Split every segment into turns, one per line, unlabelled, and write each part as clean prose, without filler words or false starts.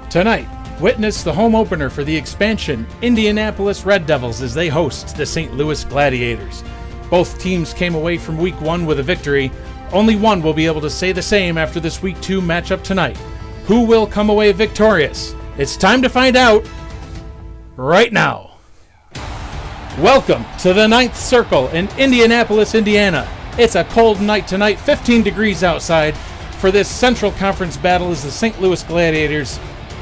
Tonight, witness the home opener for the expansion Indianapolis Red Devils as they host the St. Louis Gladiators. Both teams came away from Week 1 with a victory. Only one will be able to say the same after this Week 2 matchup tonight. Who will come away victorious? It's time to find out right now. Welcome to the Ninth Circle in Indianapolis, Indiana. It's a cold night tonight, 15 degrees outside. For this Central Conference battle as the St. Louis Gladiators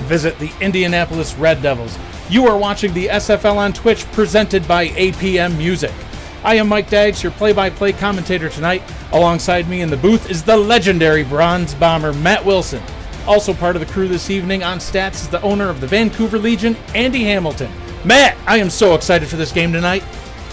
visit the Indianapolis Red Devils. You are watching the SFL on Twitch, presented by APM Music. I am Mike Daggs, your play-by-play commentator tonight. Alongside me in the booth is the legendary Bronze Bomber, Matt Wilson. Also part of the crew this evening on stats is the owner of the Vancouver Legion, Andy Hamilton. Matt, I am so excited for this game tonight.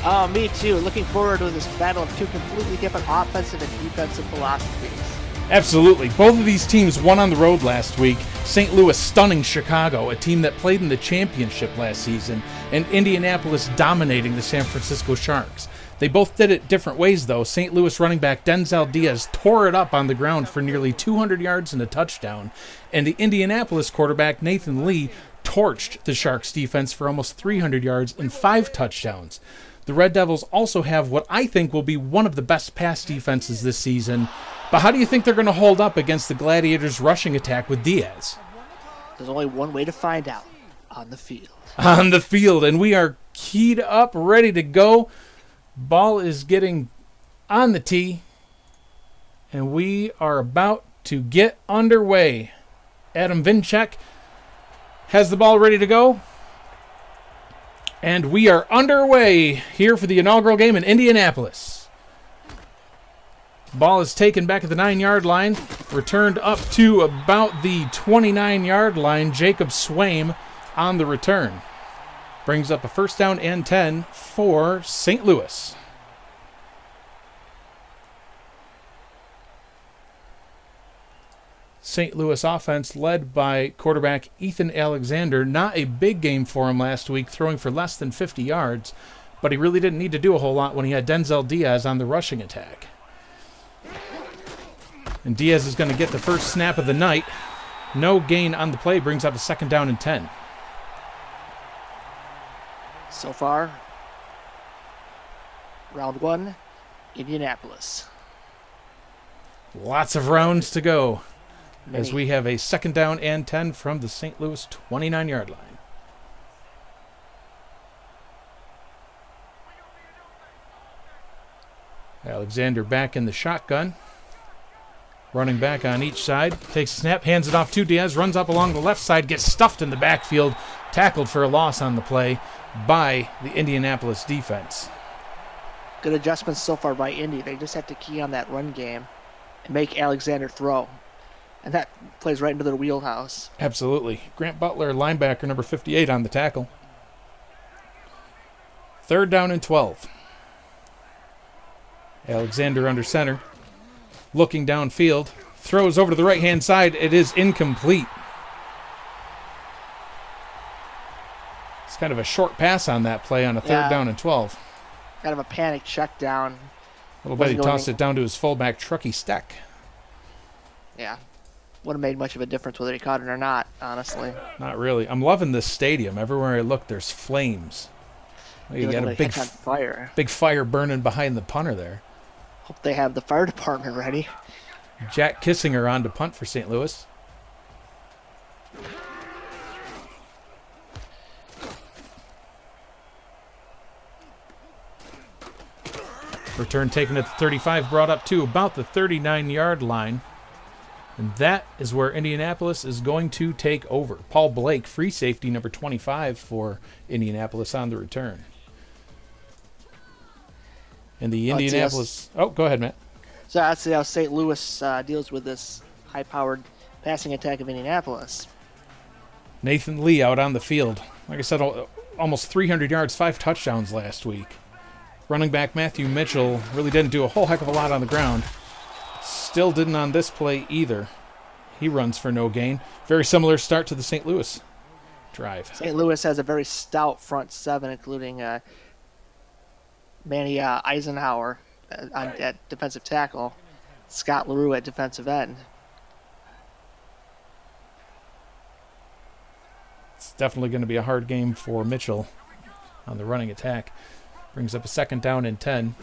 Oh, me too. Looking forward to this battle of two completely different offensive and defensive philosophies.
Absolutely. Both of these teams won on the road last week. St. Louis stunning Chicago, a team that played in the championship last season, and Indianapolis dominating the San Francisco Sharks. They both did it different ways, though. St. Louis running back Denzel Diaz tore it up on the ground for nearly 200 yards and a touchdown, and the Indianapolis quarterback Nathan Lee torched the Sharks defense for almost 300 yards and 5 touchdowns. The Red Devils also have what I think will be one of the best pass defenses this season. But how do you think they're going to hold up against the Gladiators' rushing attack with Diaz?
There's only one way to find out: on the field.
On the field, and we are keyed up, ready to go. Ball is getting on the tee, and we are about to get underway. Adam Vinchek has the ball ready to go. And we are underway here for the inaugural game in Indianapolis. Ball is taken back at the 9-yard line, returned up to about the 29-yard line. Jacob Swaim on the return. Brings up a first down and 10 for St. Louis. St. Louis offense led by quarterback Ethan Alexander. Not a big game for him last week, throwing for less than 50 yards, but he really didn't need to do a whole lot when he had Denzel Diaz on the rushing attack. And Diaz is going to get the first snap of the night. No gain on the play, brings up a second down and 10.
So far, round 1, Indianapolis.
Lots of rounds to go as we have a second down and 10 from the St. Louis 29-yard line. Alexander back in the shotgun. Running back on each side. Takes a snap, hands it off to Diaz, runs up along the left side, gets stuffed in the backfield, tackled for a loss on the play by the Indianapolis defense.
Good adjustments so far by Indy. They just have to key on that run game and make Alexander throw. And that plays right into their wheelhouse.
Absolutely. Grant Butler, linebacker, number 58 on the tackle. Third down and 12. Alexander under center. Looking downfield. Throws over to the right-hand side. It is incomplete. It's kind of a short pass on that play on a third down and 12.
Kind of a panic check down.
A little bit, he tossed it down to his fullback, Truckee Steck.
Yeah. Wouldn't have made much of a difference whether he caught it or not, honestly.
Not really. I'm loving this stadium. Everywhere I look, there's flames. You got a big fire burning behind the punter there.
Hope they have the fire department ready.
Jack Kissinger on to punt for St. Louis. Return taken at the 35, brought up to about the 39-yard line. And that is where Indianapolis is going to take over. Paul Blake, free safety, number 25 for Indianapolis on the return. And the Indianapolis... Oh, go ahead, Matt.
So that's how St. Louis deals with this high-powered passing attack of Indianapolis.
Nathan Lee out on the field. Like I said, almost 300 yards, 5 touchdowns last week. Running back Matthew Mitchell really didn't do a whole heck of a lot on the ground. Still didn't on this play either. He runs for no gain. Very similar start to the St. Louis drive.
St. Louis has a very stout front seven, including Manny Eisenhower at defensive tackle, Scott LaRue at defensive end.
It's definitely going to be a hard game for Mitchell on the running attack. Brings up a 2nd down and 10.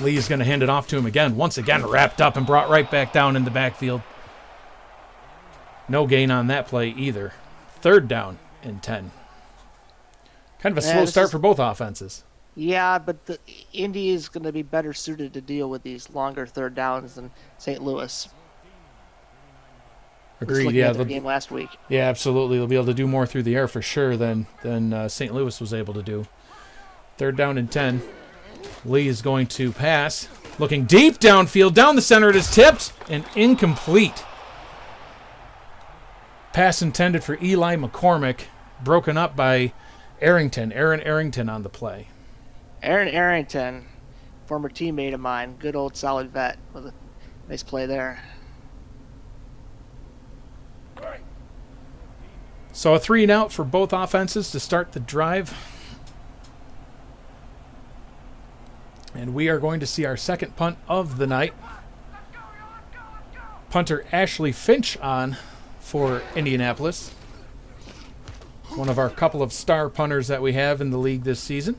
Lee is going to hand it off to him again. Once again, wrapped up and brought right back down in the backfield. No gain on that play either. 3rd down and 10. Kind of a slow start for both offenses.
Yeah, but the Indy is going to be better suited to deal with these longer 3rd downs than St. Louis.
Agreed. Yeah,
the game last week.
Yeah, absolutely. They'll be able to do more through the air for sure than St. Louis was able to do. 3rd down and 10. Lee is going to pass. Looking deep downfield. Down the center. It is tipped and incomplete. Pass intended for Eli McCormick. Broken up by Aaron Arrington on the play.
Aaron Arrington, former teammate of mine. Good old solid vet with a nice play there.
So a 3-and-out for both offenses to start the drive. And we are going to see our second punt of the night. Punter Ashley Finch on for Indianapolis. One of our couple of star punters that we have in the league this season.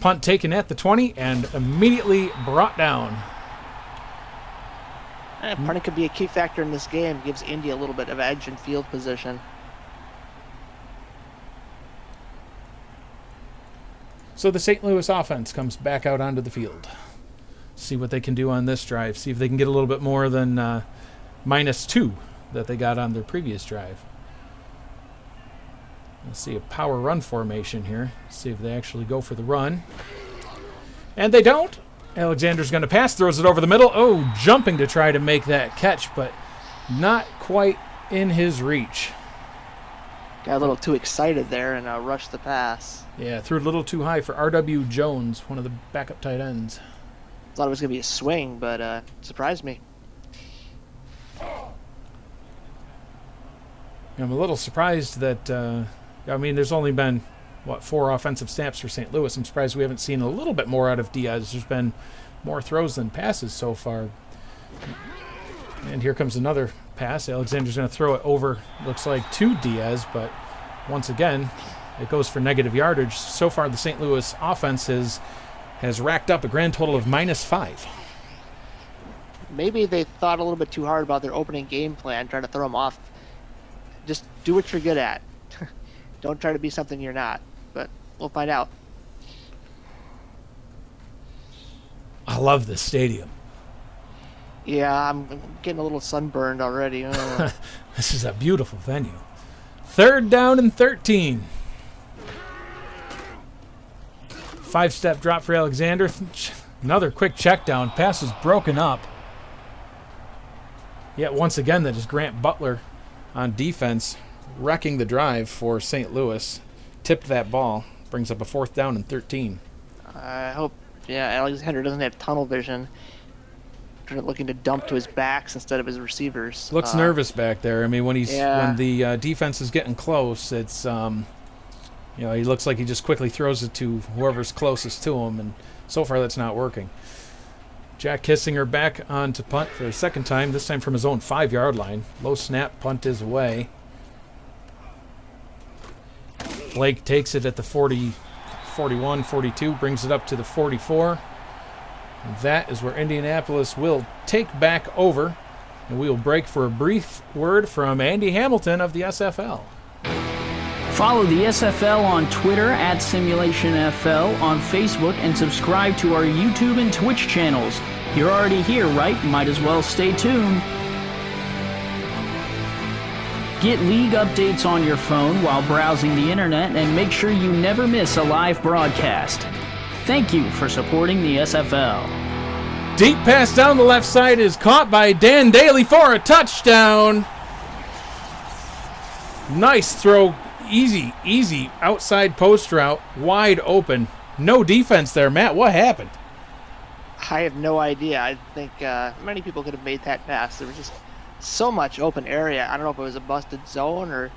Punt taken at the 20 and immediately brought down.
Punting could be a key factor in this game. Gives Indy a little bit of edge in field position.
So the St. Louis offense comes back out onto the field. See what they can do on this drive. See if they can get a little bit more than -2 that they got on their previous drive. Let's see a power run formation here. See if they actually go for the run. And they don't. Alexander's going to pass, throws it over the middle. Oh, jumping to try to make that catch, but not quite in his reach.
Got a little too excited there and rushed the pass.
Yeah, threw it a little too high for R.W. Jones, one of the backup tight ends.
Thought it was going to be a swing, but surprised me.
I'm a little surprised that, there's only been, 4 offensive snaps for St. Louis. I'm surprised we haven't seen a little bit more out of Diaz. There's been more throws than passes so far. And here comes another pass. Alexander's going to throw it over, looks like, to Diaz, but once again, it goes for negative yardage. So far, the St. Louis offense has racked up a grand total of -5.
Maybe they thought a little bit too hard about their opening game plan, trying to throw them off. Just do what you're good at. Don't try to be something you're not. But we'll find out.
I love this stadium.
Yeah, I'm getting a little sunburned already.
This is a beautiful venue. 3rd down and 13. 5-step drop for Alexander. Another quick check down. Pass is broken up. Yet once again, that is Grant Butler on defense, wrecking the drive for St. Louis. Tipped that ball. Brings up a 4th down and 13.
I hope, Alexander doesn't have tunnel vision. Looking to dump to his backs instead of his receivers.
Looks nervous back there. I mean, when the defense is getting close, it's he looks like he just quickly throws it to whoever's closest to him, and so far that's not working. Jack Kissinger back on to punt for a second time, this time from his own 5-yard line. Low snap, punt is away. Blake takes it at the 40, 41, 42, brings it up to the 44. And that is where Indianapolis will take back over, and we will break for a brief word from Andy Hamilton of the SFL.
Follow the SFL on Twitter at SimulationFL, on Facebook, and subscribe to our YouTube and Twitch channels. You're already here, right? Might as well stay tuned. Get league updates on your phone while browsing the internet, and make sure you never miss a live broadcast. Thank you for supporting the SFL.
Deep pass down the left side is caught by Dan Daly for a touchdown. Nice throw. Easy outside post route, wide open. No defense there, Matt. What happened?
I have no idea. I think many people could have made that pass. There was just so much open area. I don't know if it was a busted zone or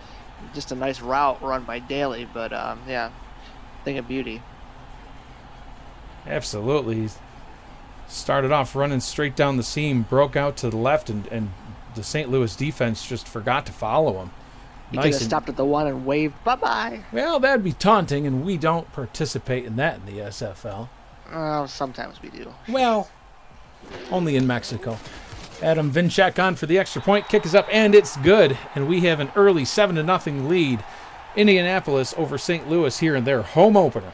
just a nice route run by Daly, but thing of beauty.
Absolutely. Started off running straight down the seam, broke out to the left, and the St. Louis defense just forgot to follow him.
He could have stopped at the 1 and waved bye-bye.
Well, that'd be taunting, and we don't participate in that in the SFL.
Sometimes we do.
Well, only in Mexico. Adam Vinchak on for the extra point. Kick is up, and it's good. And we have an early 7-0 lead. Indianapolis over St. Louis here in their home opener.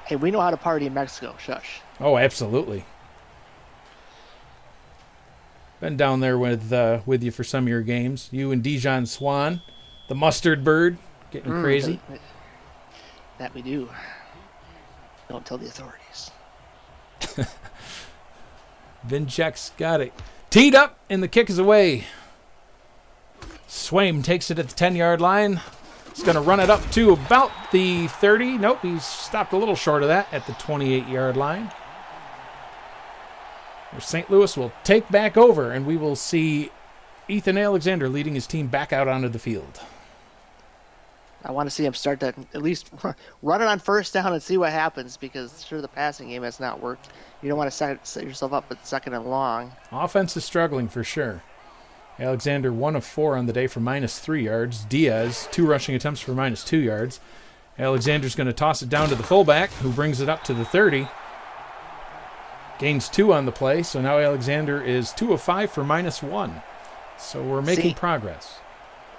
Hey, we know how to party in Mexico. Shush.
Oh, absolutely. Been down there with you for some of your games. You and Dijon Swan, the mustard bird, getting crazy.
That we do. Don't tell the authorities.
Vinchak's got it. Teed up, and the kick is away. Swaim takes it at the 10-yard line. He's going to run it up to about the 30. Nope, he's stopped a little short of that at the 28-yard line. Where St. Louis will take back over, and we will see Ethan Alexander leading his team back out onto the field.
I want to see him start to at least run it on first down and see what happens, because sure, the passing game has not worked. You don't want to set yourself up with 2nd and long.
Offense is struggling for sure. Alexander 1 of 4 on the day for -3 yards. Diaz 2 rushing attempts for -2 yards. Alexander's going to toss it down to the fullback, who brings it up to the 30. Gains 2 on the play, so now Alexander is 2 of 5 for -1. So we're making progress.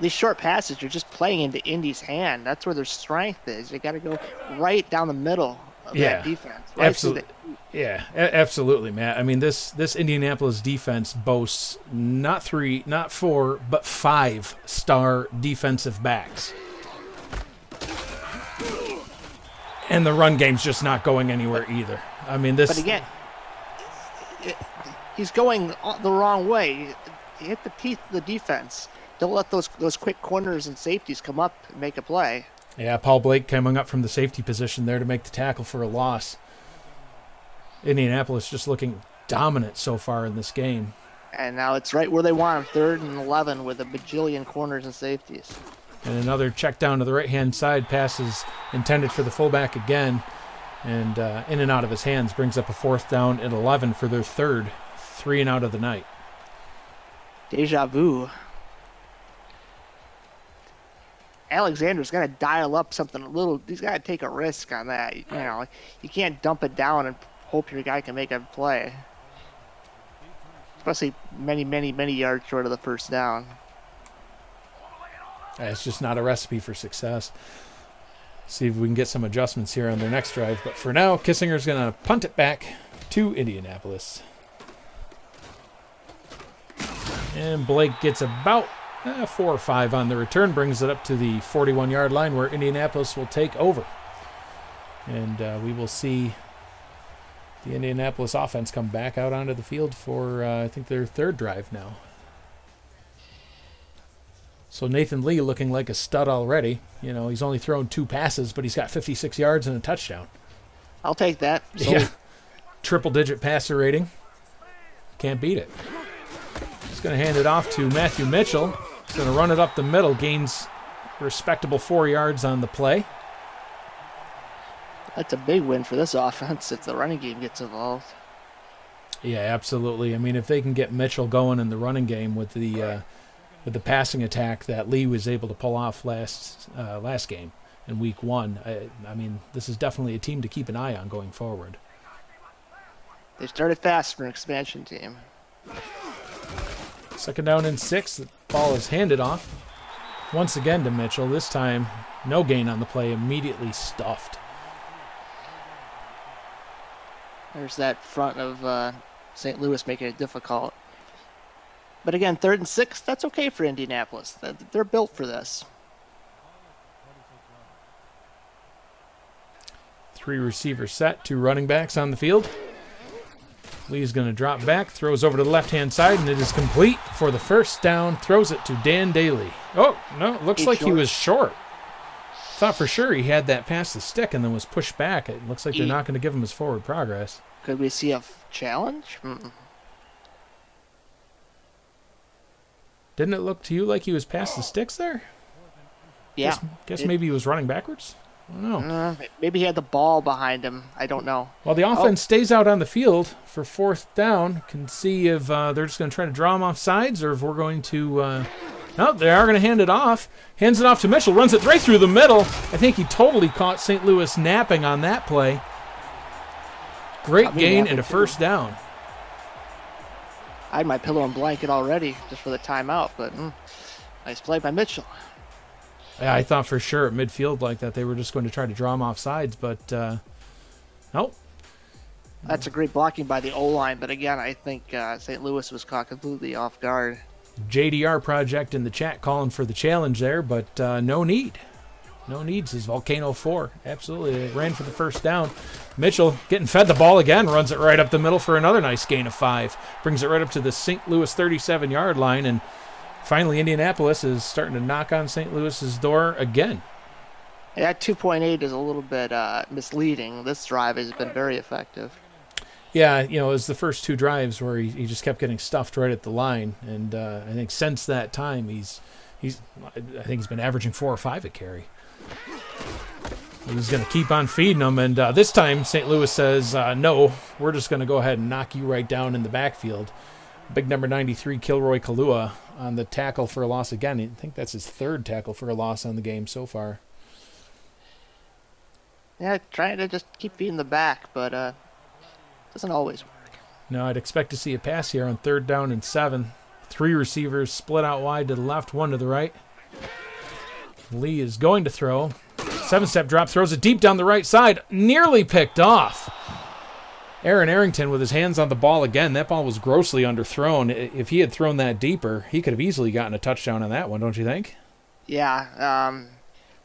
These short passes, you're just playing into Indy's hand. That's where their strength is. You got to go right down the middle of that defense. Right,
absolutely. Absolutely, Matt. I mean, this Indianapolis defense boasts not 3, not 4, but 5 star defensive backs. And the run game's just not going anywhere either. I mean, this.
But again, he's going the wrong way. He hit the teeth of the defense. Don't let those quick corners and safeties come up and make a play.
Yeah, Paul Blake coming up from the safety position there to make the tackle for a loss. Indianapolis just looking dominant so far in this game.
And now it's right where they want him, 3rd and 11 with a bajillion corners and safeties.
And another check down to the right-hand side. Pass is intended for the fullback again. And in and out of his hands brings up a 4th down and 11 for their 3rd 3 and out of the night.
Deja vu. Alexander's got to dial up something a little. He's got to take a risk on that. You know, you can't dump it down and hope your guy can make a play. Especially many, many, many yards short of the first down.
It's just not a recipe for success. See if we can get some adjustments here on their next drive. But for now, Kissinger's going to punt it back to Indianapolis. And Blake gets about 4 or 5 on the return, brings it up to the 41-yard line where Indianapolis will take over. And we will see the Indianapolis offense come back out onto the field for, I think, their 3rd drive now. So Nathan Lee looking like a stud already. You know, he's only thrown 2 passes, but he's got 56 yards and a touchdown.
I'll take that. So.
Yeah. Triple-digit passer rating. Can't beat it. He's going to hand it off to Matthew Mitchell. He's going to run it up the middle. Gains a respectable 4 yards on the play.
That's a big win for this offense if the running game gets involved.
Yeah, absolutely. I mean, if they can get Mitchell going in the running game with the passing attack that Lee was able to pull off last game in week 1, I mean, this is definitely a team to keep an eye on going forward.
They started fast for an expansion team.
2nd down and 6. The ball is handed off once again to Mitchell. This time, no gain on the play. Immediately stuffed.
There's that front of St. Louis making it difficult. But again, 3rd and 6, that's okay for Indianapolis. They're built for this.
3 receivers set, 2 running backs on the field. Lee's going to drop back, throws over to the left-hand side, and it is complete for the 1st down. Throws it to Dan Daly. Oh, no, it looks like he was short. Thought for sure he had that past the stick and then was pushed back. It looks like they're not going to give him his forward progress.
Could we see a challenge?
Didn't it look to you like he was past the sticks there?
Yeah.
Guess maybe he was running backwards? I don't know.
Maybe he had the ball behind him. I don't know.
Well, the offense stays out on the field for 4th down. Can see if they're just going to try to draw him off sides or if we're going to No, they are going to hand it off. Hands it off to Mitchell. Runs it right through the middle. I think he totally caught St. Louis napping on that play. Great gain and a first down.
I had my pillow and blanket already just for the timeout, but nice play by Mitchell.
Yeah, I thought for sure at midfield like that they were just going to try to draw him off sides, but nope.
That's a great blocking by the O-line, but again, I think St. Louis was caught completely off guard.
JDR Project in the chat calling for the challenge there, but no need. No need, says Volcano 4. Absolutely, they ran for the first down. Mitchell getting fed the ball again, runs it right up the middle for another nice gain of 5. Brings it right up to the St. Louis 37-yard line, and finally Indianapolis is starting to knock on St. Louis's door again.
Yeah, 2.8 is a little bit misleading. This drive has been very effective.
Yeah, it was the first 2 drives where he just kept getting stuffed right at the line, and I think since that time he's been averaging 4 or 5 a carry. He's going to keep on feeding them, and this time St. Louis says, no, we're just going to go ahead and knock you right down in the backfield. Big number 93, Kilroy Kalua, on the tackle for a loss again. I think that's his 3rd tackle for a loss on the game so far.
Yeah, trying to just keep feeding the back, but doesn't always work.
No, I'd expect to see a pass here on 3rd down and 7. 3 receivers split out wide to the left, 1 to the right. Lee is going to throw. 7-step drop, throws it deep down the right side. Nearly picked off. Aaron Arrington with his hands on the ball again. That ball was grossly underthrown. If he had thrown that deeper, he could have easily gotten a touchdown on that one, don't you think?
Yeah,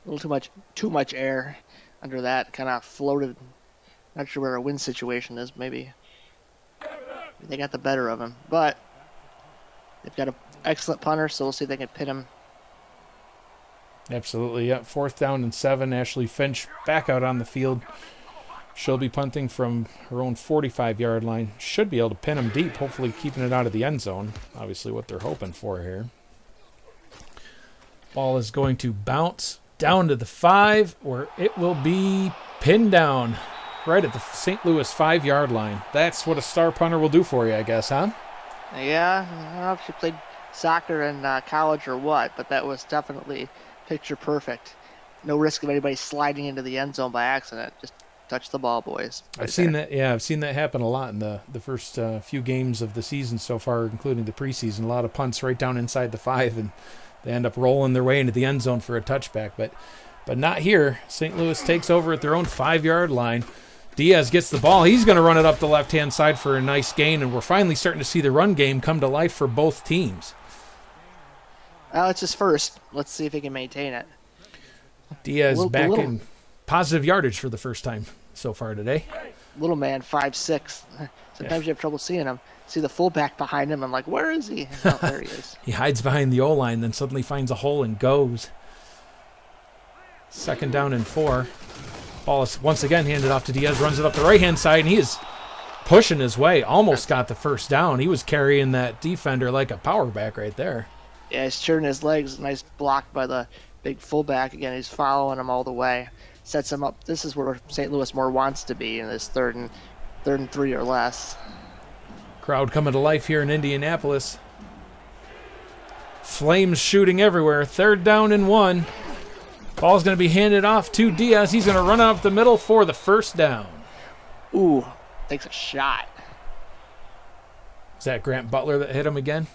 a little too much air under that. Kind of floated. Not sure where a win situation is. Maybe they got the better of him. But they've got an excellent punter, so we'll see if they can pin him.
Absolutely, yep. 4th down and 7. Ashley Finch back out on the field. She'll be punting from her own 45-yard line. Should be able to pin him deep, hopefully keeping it out of the end zone. Obviously what they're hoping for here. Ball is going to bounce down to the 5, where it will be pinned down right at the St. Louis 5-yard line. That's what a star punter will do for you, I guess, huh?
Yeah, I don't know if she played soccer in college or what, but that was definitely picture perfect. No risk of anybody sliding into the end zone by accident. Just touch the ball, boys.
I've seen that. Yeah, I've seen that happen a lot in the first few games of the season so far, including the preseason. A lot of punts right down inside the 5, and they end up rolling their way into the end zone for a touchback. But not here. St. Louis takes over at their own 5-yard line. Diaz gets the ball. He's going to run it up the left-hand side for a nice gain, and we're finally starting to see the run game come to life for both teams.
It's his first. Let's see if he can maintain it.
Diaz back in positive yardage for the first time so far today.
Little man, 5'6". Sometimes you have trouble seeing him. See the fullback behind him. I'm like, where is he? Oh, there he is.
He hides behind the O-line, then suddenly finds a hole and goes. 2nd down and 4. Ball is once again handed off to Diaz. Runs it up the right-hand side, and he is pushing his way. Almost got the first down. He was carrying that defender like a power back right there.
Yeah, he's turning his legs. Nice block by the big fullback. Again, he's following him all the way. Sets him up. This is where St. Louis more wants to be in this third and 3 or less.
Crowd coming to life here in Indianapolis. Flames shooting everywhere. 3rd down and 1. Ball's going to be handed off to Diaz. He's going to run up the middle for the first down.
Ooh, takes a shot.
Is that Grant Butler that hit him again?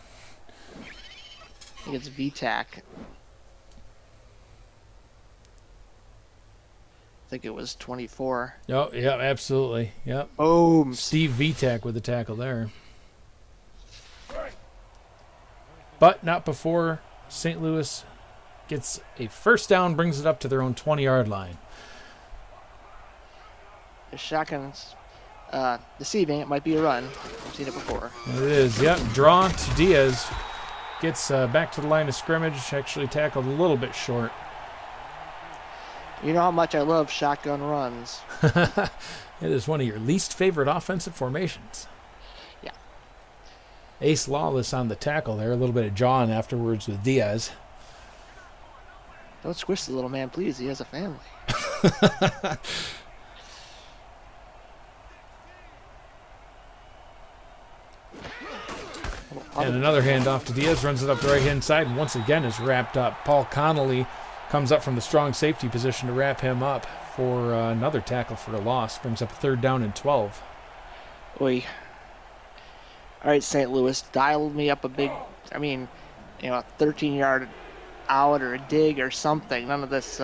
I think it's VTAC. I think it was 24.
Oh, yeah, absolutely. Yep.
Boom.
Steve VTAC with the tackle there. But not before St. Louis gets a first down, brings it up to their own 20-yard line.
The shotgun's deceiving. It might be a run. I've seen it before.
It is, yep. Draw to Diaz. Gets back to the line of scrimmage. Actually tackled a little bit short.
You know how much I love shotgun runs.
It is one of your least favorite offensive formations.
Yeah.
Ace Lawless on the tackle there. A little bit of jawing afterwards with Diaz.
Don't squish the little man, please. He has a family.
And another handoff to Diaz, runs it up the right-hand side, and once again is wrapped up. Paul Connolly comes up from the strong safety position to wrap him up for another tackle for a loss. Brings up a 3rd down and 12.
Oy. All right, St. Louis, dialed me up a big, a 13-yard out or a dig or something. None of this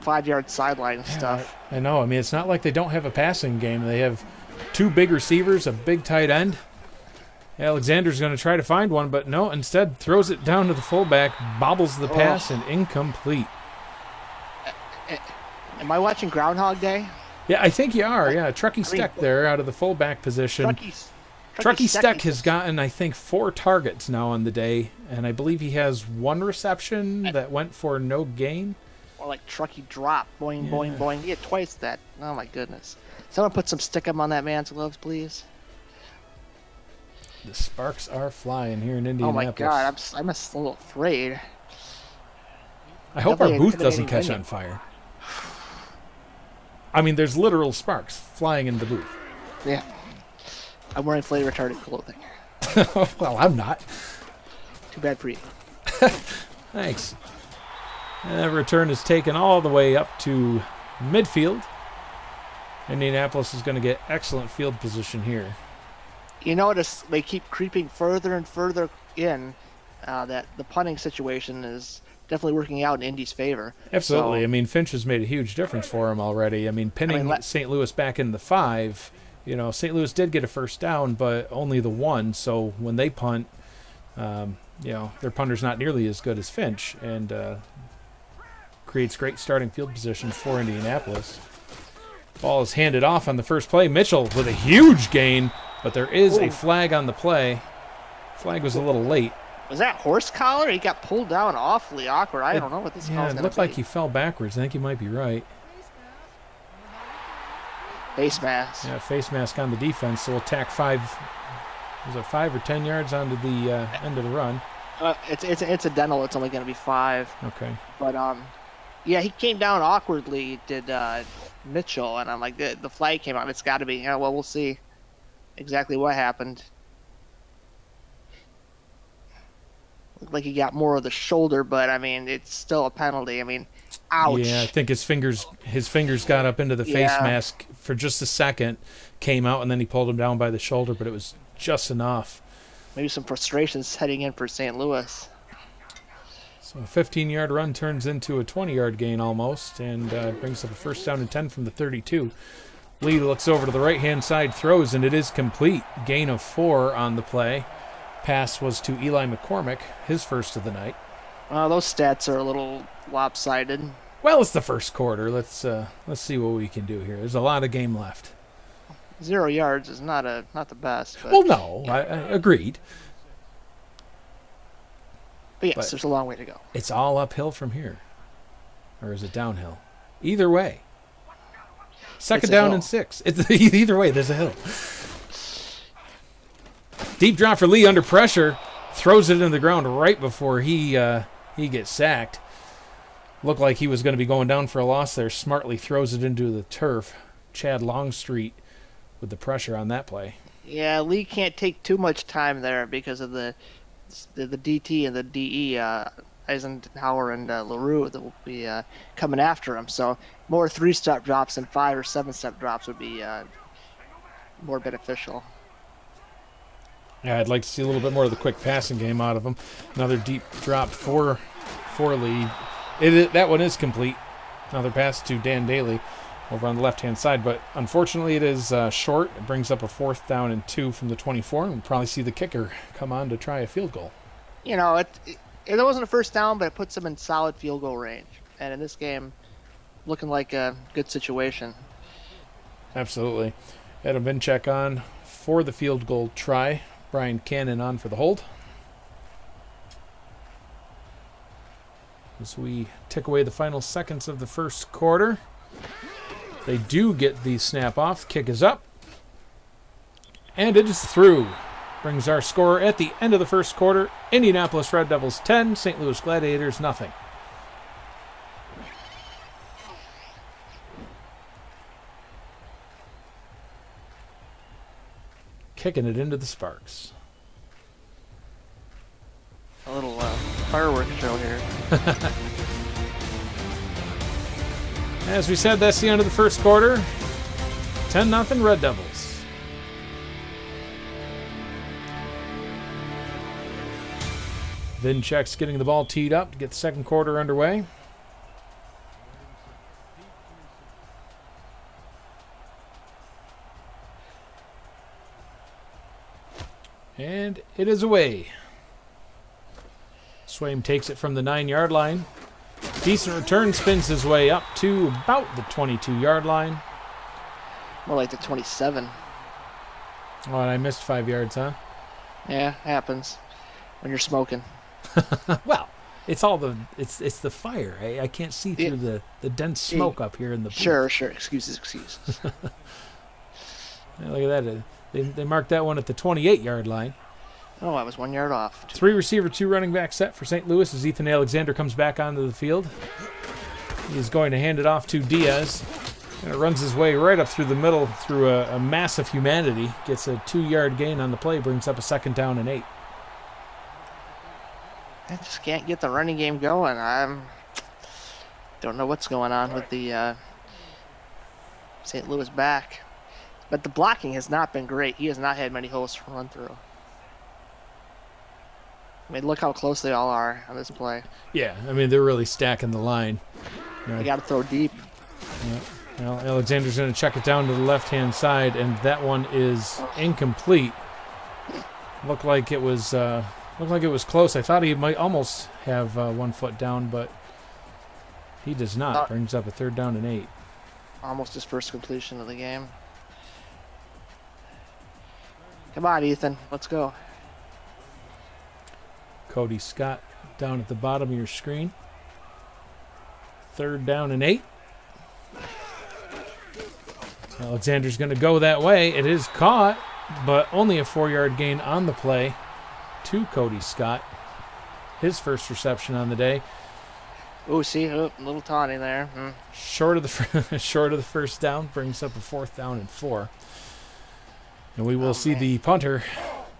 5-yard sideline stuff.
I know. It's not like they don't have a passing game. They have 2 big receivers, a big tight end. Alexander's going to try to find one, but no, instead throws it down to the fullback, bobbles the pass, and incomplete.
Am I watching Groundhog Day?
Yeah, I think you are. Yeah, Truckee Steck there out of the fullback position. Truckee Steck has gotten, I think, 4 targets now on the day, and I believe he has 1 reception that went for no gain.
Or like Truckee drop, boing, boing, boing. He had twice that. Oh, my goodness. Someone put some stickum on that man's gloves, please.
The sparks are flying here in Indianapolis.
Oh, my God. I'm a little afraid.
I hope our booth doesn't catch on fire. There's literal sparks flying in the booth.
Yeah. I'm wearing flame retardant clothing.
Well, I'm not.
Too bad for you.
Thanks. And that return is taken all the way up to midfield. Indianapolis is going to get excellent field position here.
You notice they keep creeping further and further in. That the punting situation is definitely working out in Indy's favor.
Absolutely. So, Finch has made a huge difference for him already. Pinning St. Louis back in the 5. St. Louis did get a 1st down, but only the 1. So when they punt, their punter's not nearly as good as Finch, and creates great starting field position for Indianapolis. Ball is handed off on the first play. Mitchell with a huge gain, but there is a flag on the play. Flag was a little late.
Was that horse collar? He got pulled down awfully awkward. I don't know what this call's going to be.
It looked like he fell backwards. I think you might be right.
Face mask.
Yeah, face mask on the defense. So we'll tack 5. Was it 5 or 10 yards onto the end of the run?
It's incidental. It's only going to be 5.
Okay.
But he came down awkwardly. Did Mitchell, and I'm like, the flag came out. It's got to be. Yeah, well, we'll see exactly what happened. Looked like he got more of the shoulder, but it's still a penalty. Ouch.
Yeah, I think his fingers got up into the face mask for just a second, came out, and then he pulled him down by the shoulder, but it was just enough.
Maybe some frustrations heading in for St. Louis.
So a 15-yard run turns into a 20-yard gain almost, and brings up a 1st down and 10 from the 32. Lee looks over to the right-hand side, throws, and it is complete. Gain of 4 on the play. Pass was to Eli McCormick, his first of the night.
Those stats are a little lopsided.
Well, it's the first quarter. Let's see what we can do here. There's a lot of game left.
0 yards is not the best. But,
well, no, I agreed.
But yes, there's a long way to go.
It's all uphill from here, or is it downhill? Either way. Second down and 6. Either way, there's a hill. Deep drop for Lee under pressure. Throws it in the ground right before he gets sacked. Looked like he was going to be going down for a loss there. Smartly throws it into the turf. Chad Longstreet with the pressure on that play.
Yeah, Lee can't take too much time there because of the DT and the DE, Eisenhower and LaRue that will be coming after him. So more 3-step drops than 5 or 7-step drops would be more beneficial.
Yeah, I'd like to see a little bit more of the quick passing game out of him. Another deep drop for Lee. That one is complete. Another pass to Dan Daly over on the left-hand side, but unfortunately it is short. It brings up a 4th down and 2 from the 24, and we'll probably see the kicker come on to try a field goal.
It wasn't a 1st down, but it puts them in solid field goal range. And in this game, looking like a good situation.
Absolutely. Adam Vinchek on for the field goal try. Brian Cannon on for the hold. As we tick away the final seconds of the first quarter, they do get the snap off. Kick is up. And it is through. Brings our score at the end of the first quarter. Indianapolis Red Devils 10, St. Louis Gladiators nothing. Kicking it into the Sparks.
fireworks show here.
As we said, that's the end of the first quarter. 10-0 Red Devils. Vinchek's getting the ball teed up to get the second quarter underway. And it is away. Swaim takes it from the 9-yard line. Decent return, spins his way up to about the 22-yard line.
More like the 27.
Oh, and I missed 5 yards, huh?
Yeah, happens when you're smoking.
Well, it's all the the fire. I can't see through the dense smoke up here in the booth.
Sure. Excuses.
Yeah, look at that. They marked that one at the 28-yard line.
Oh, I was 1 yard off.
3 receiver, 2 running back set for St. Louis as Ethan Alexander comes back onto the field. He's going to hand it off to Diaz. And it runs his way right up through the middle through a mass of humanity. Gets a 2-yard gain on the play, brings up a 2nd down and 8.
I just can't get the running game going. I don't know what's going on with the St. Louis back. But the blocking has not been great. He has not had many holes to run through. I mean, look how close they all are on this play.
Yeah, I mean, they're really stacking the line. You know,
They got to throw deep.
yeah. Well, Alexander's going to check it down to the left-hand side, and that one is incomplete. Looked like it was close. I thought he might almost have 1 foot down, but he does not. Brings up a 3rd down and 8.
Almost his first completion of the game. Come on, Ethan. Let's go.
Cody Scott down at the bottom of your screen. 3rd down and 8. Alexander's going to go that way. It is caught, but only a 4-yard gain on the play to Cody Scott. His first reception on the day.
Oh, see, a little taunting there.
Short of the first down, brings up a 4th down and 4. And we will see the punter,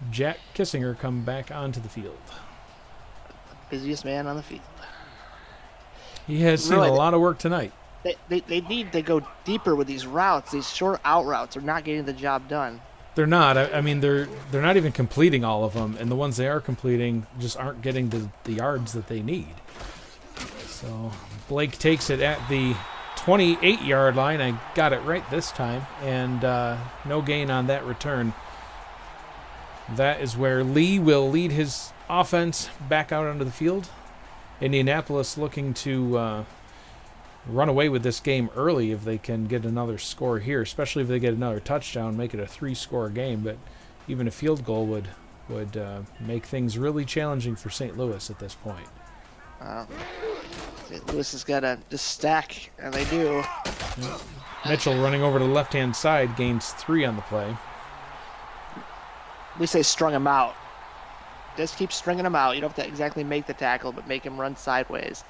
Jack Kissinger, come back onto the field.
Busiest man on the field.
He has seen a lot of work tonight.
They need to go deeper with these routes. These short out routes are not getting the job done.
They're not. I mean, they're not even completing all of them, and the ones they are completing just aren't getting the yards that they need. So Blake takes it at the 28-yard line. I got it right this time, and no gain on that return. That is where Lee will lead his offense back out onto the field. Indianapolis looking to run away with this game early if they can get another score here, especially if they get another touchdown, make it a 3-score game. But even a field goal would make things really challenging for St. Louis at this point.
St. Louis has got to just stack, and they do.
Mitchell running over to the left-hand side gains 3 on the play.
At least they strung him out. Just keep stringing him out. You don't have to exactly make the tackle, but make him run sideways.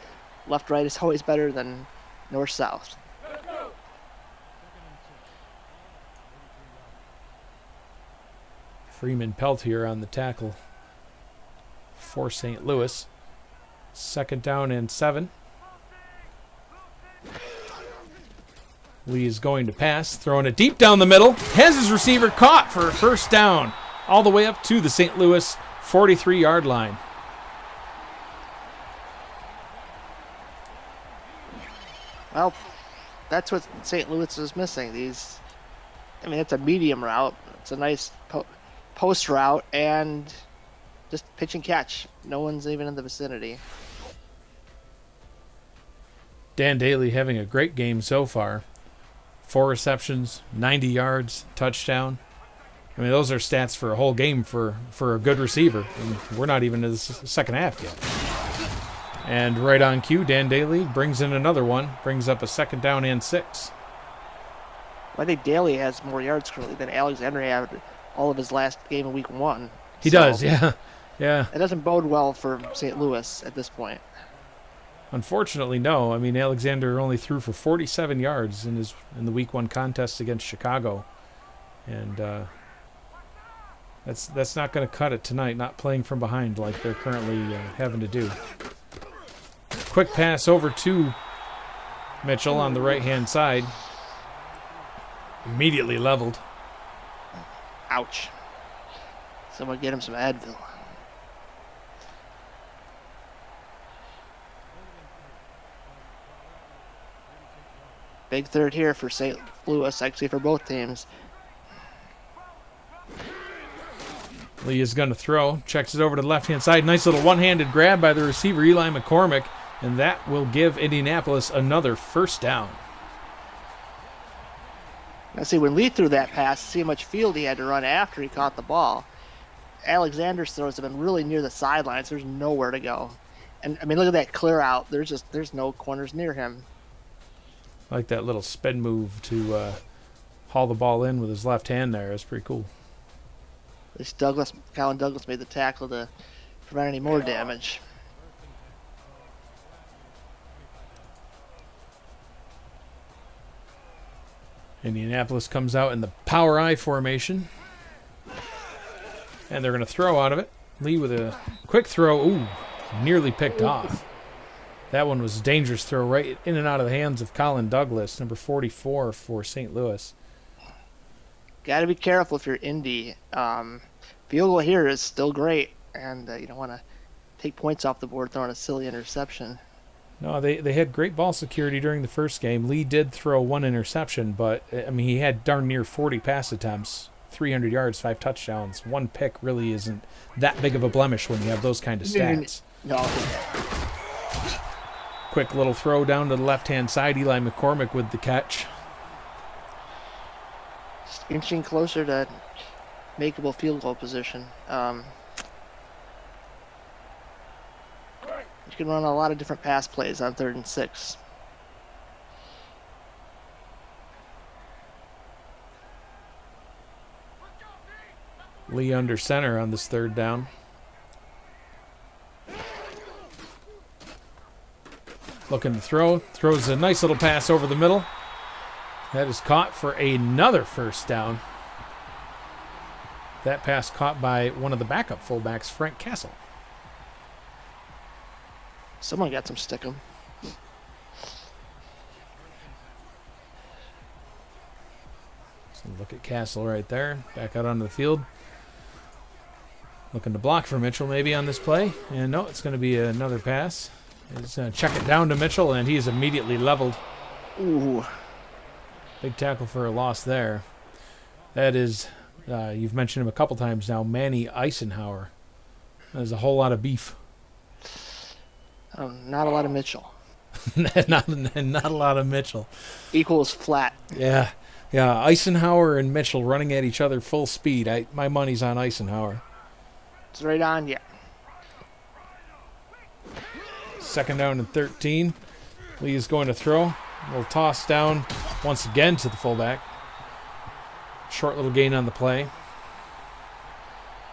Left-right is always better than north-south.
Freeman Peltier on the tackle for St. Louis. 2nd down and 7. Lee is going to pass, throwing it deep down the middle. Has his receiver caught for a 1st down, all the way up to the St. Louis 43-yard line.
Well, that's what St. Louis is missing. It's a medium route. It's a nice post route, and just pitch and catch. No one's even in the vicinity.
Dan Daly having a great game so far. 4 receptions, 90 yards, touchdown. I mean, those are stats for a whole game for a good receiver. And we're not even in the second half yet. And right on cue, Dan Daly brings in another one, brings up a 2nd down and 6.
I think Daly has more yards currently than Alexander had all of his last game of week 1.
He does, yeah. Yeah.
It doesn't bode well for St. Louis at this point.
Unfortunately, no. I mean, Alexander only threw for 47 yards in the week 1 contest against Chicago. And That's not going to cut it tonight, not playing from behind like they're currently having to do. Quick pass over to Mitchell on the right-hand side. Immediately leveled.
Ouch. Someone get him some Advil. Big third here for St. Louis, actually for both teams.
Lee is going to throw. Checks it over to the left-hand side. Nice little one-handed grab by the receiver, Eli McCormick. And that will give Indianapolis another first down.
Now see, when Lee threw that pass, see how much field he had to run after he caught the ball. Alexander's throws have been really near the sidelines. There's nowhere to go. And, I mean, look at that clear out. There's no corners near him.
I like that little spin move to haul the ball in with his left hand there. That's pretty cool.
At least Colin Douglas made the tackle to prevent any more damage.
Indianapolis comes out in the power I formation. And they're going to throw out of it. Lee with a quick throw. Ooh, nearly picked off. That one was a dangerous throw right in and out of the hands of Colin Douglas, number 44 for St. Louis.
Got to be careful if you're Indy. Field goal here is still great, and you don't want to take points off the board throwing a silly interception.
No, they had great ball security during the first game. Lee did throw one interception, but I mean he had darn near 40 pass attempts, 300 yards, 5 touchdowns. One pick really isn't that big of a blemish when you have those kind of stats.
No.
Quick little throw down to the left-hand side. Eli McCormick with the catch.
Just inching closer to makeable field goal position. You can run a lot of different pass plays on 3rd and 6.
Lee under center on this 3rd down. Looking to throw. Throws a nice little pass over the middle. That is caught for another first down. That pass caught by one of the backup fullbacks, Frank Castle.
Someone got some stickum.
So look at Castle right there. Back out onto the field. Looking to block for Mitchell maybe on this play. And no, it's going to be another pass. He's going to check it down to Mitchell, and he's immediately leveled.
Ooh.
Big tackle for a loss there. That is, you've mentioned him a couple times now, Manny Eisenhower. There's a whole lot of beef.
Not a lot of Mitchell.
not a lot of Mitchell.
Equals flat.
Yeah. Eisenhower and Mitchell running at each other full speed. My money's on Eisenhower.
It's right on you.
2nd down and 13. Lee is going to throw. We'll toss down once again to the fullback. Short little gain on the play.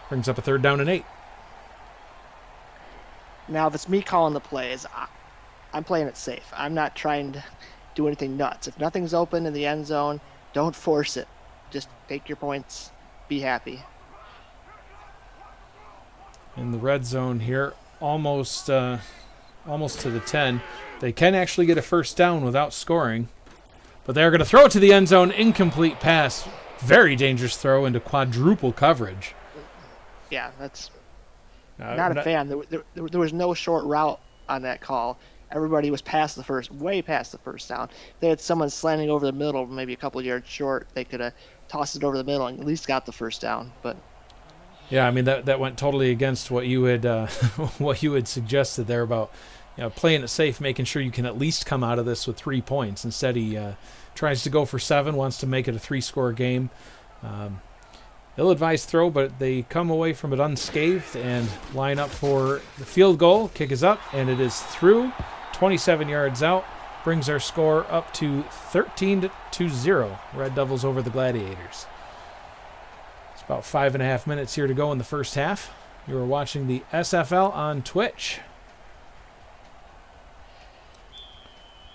Brings up a 3rd down and 8.
Now, if it's me calling the plays, I'm playing it safe. I'm not trying to do anything nuts. If nothing's open in the end zone, don't force it. Just take your points. Be happy.
In the red zone here, almost to the 10. They can actually get a first down without scoring. But they're going to throw it to the end zone. Incomplete pass. Very dangerous throw into quadruple coverage.
Yeah, that's not a fan. There was no short route on that call. Everybody was way past the first down. If they had someone slanting over the middle, maybe a couple yards short, they could have tossed it over the middle and at least got the first down. But
yeah, I mean that went totally against what you had what you had suggested there about playing it safe, making sure you can at least come out of this with 3 points. Instead, he tries to go for 7, wants to make it a 3-score game. Ill-advised throw, but they come away from it unscathed and line up for the field goal. Kick is up, and it is through. 27 yards out. Brings our score up to 13-0. Red Devils over the Gladiators. It's about 5.5 minutes here to go in the first half. You are watching the SFL on Twitch.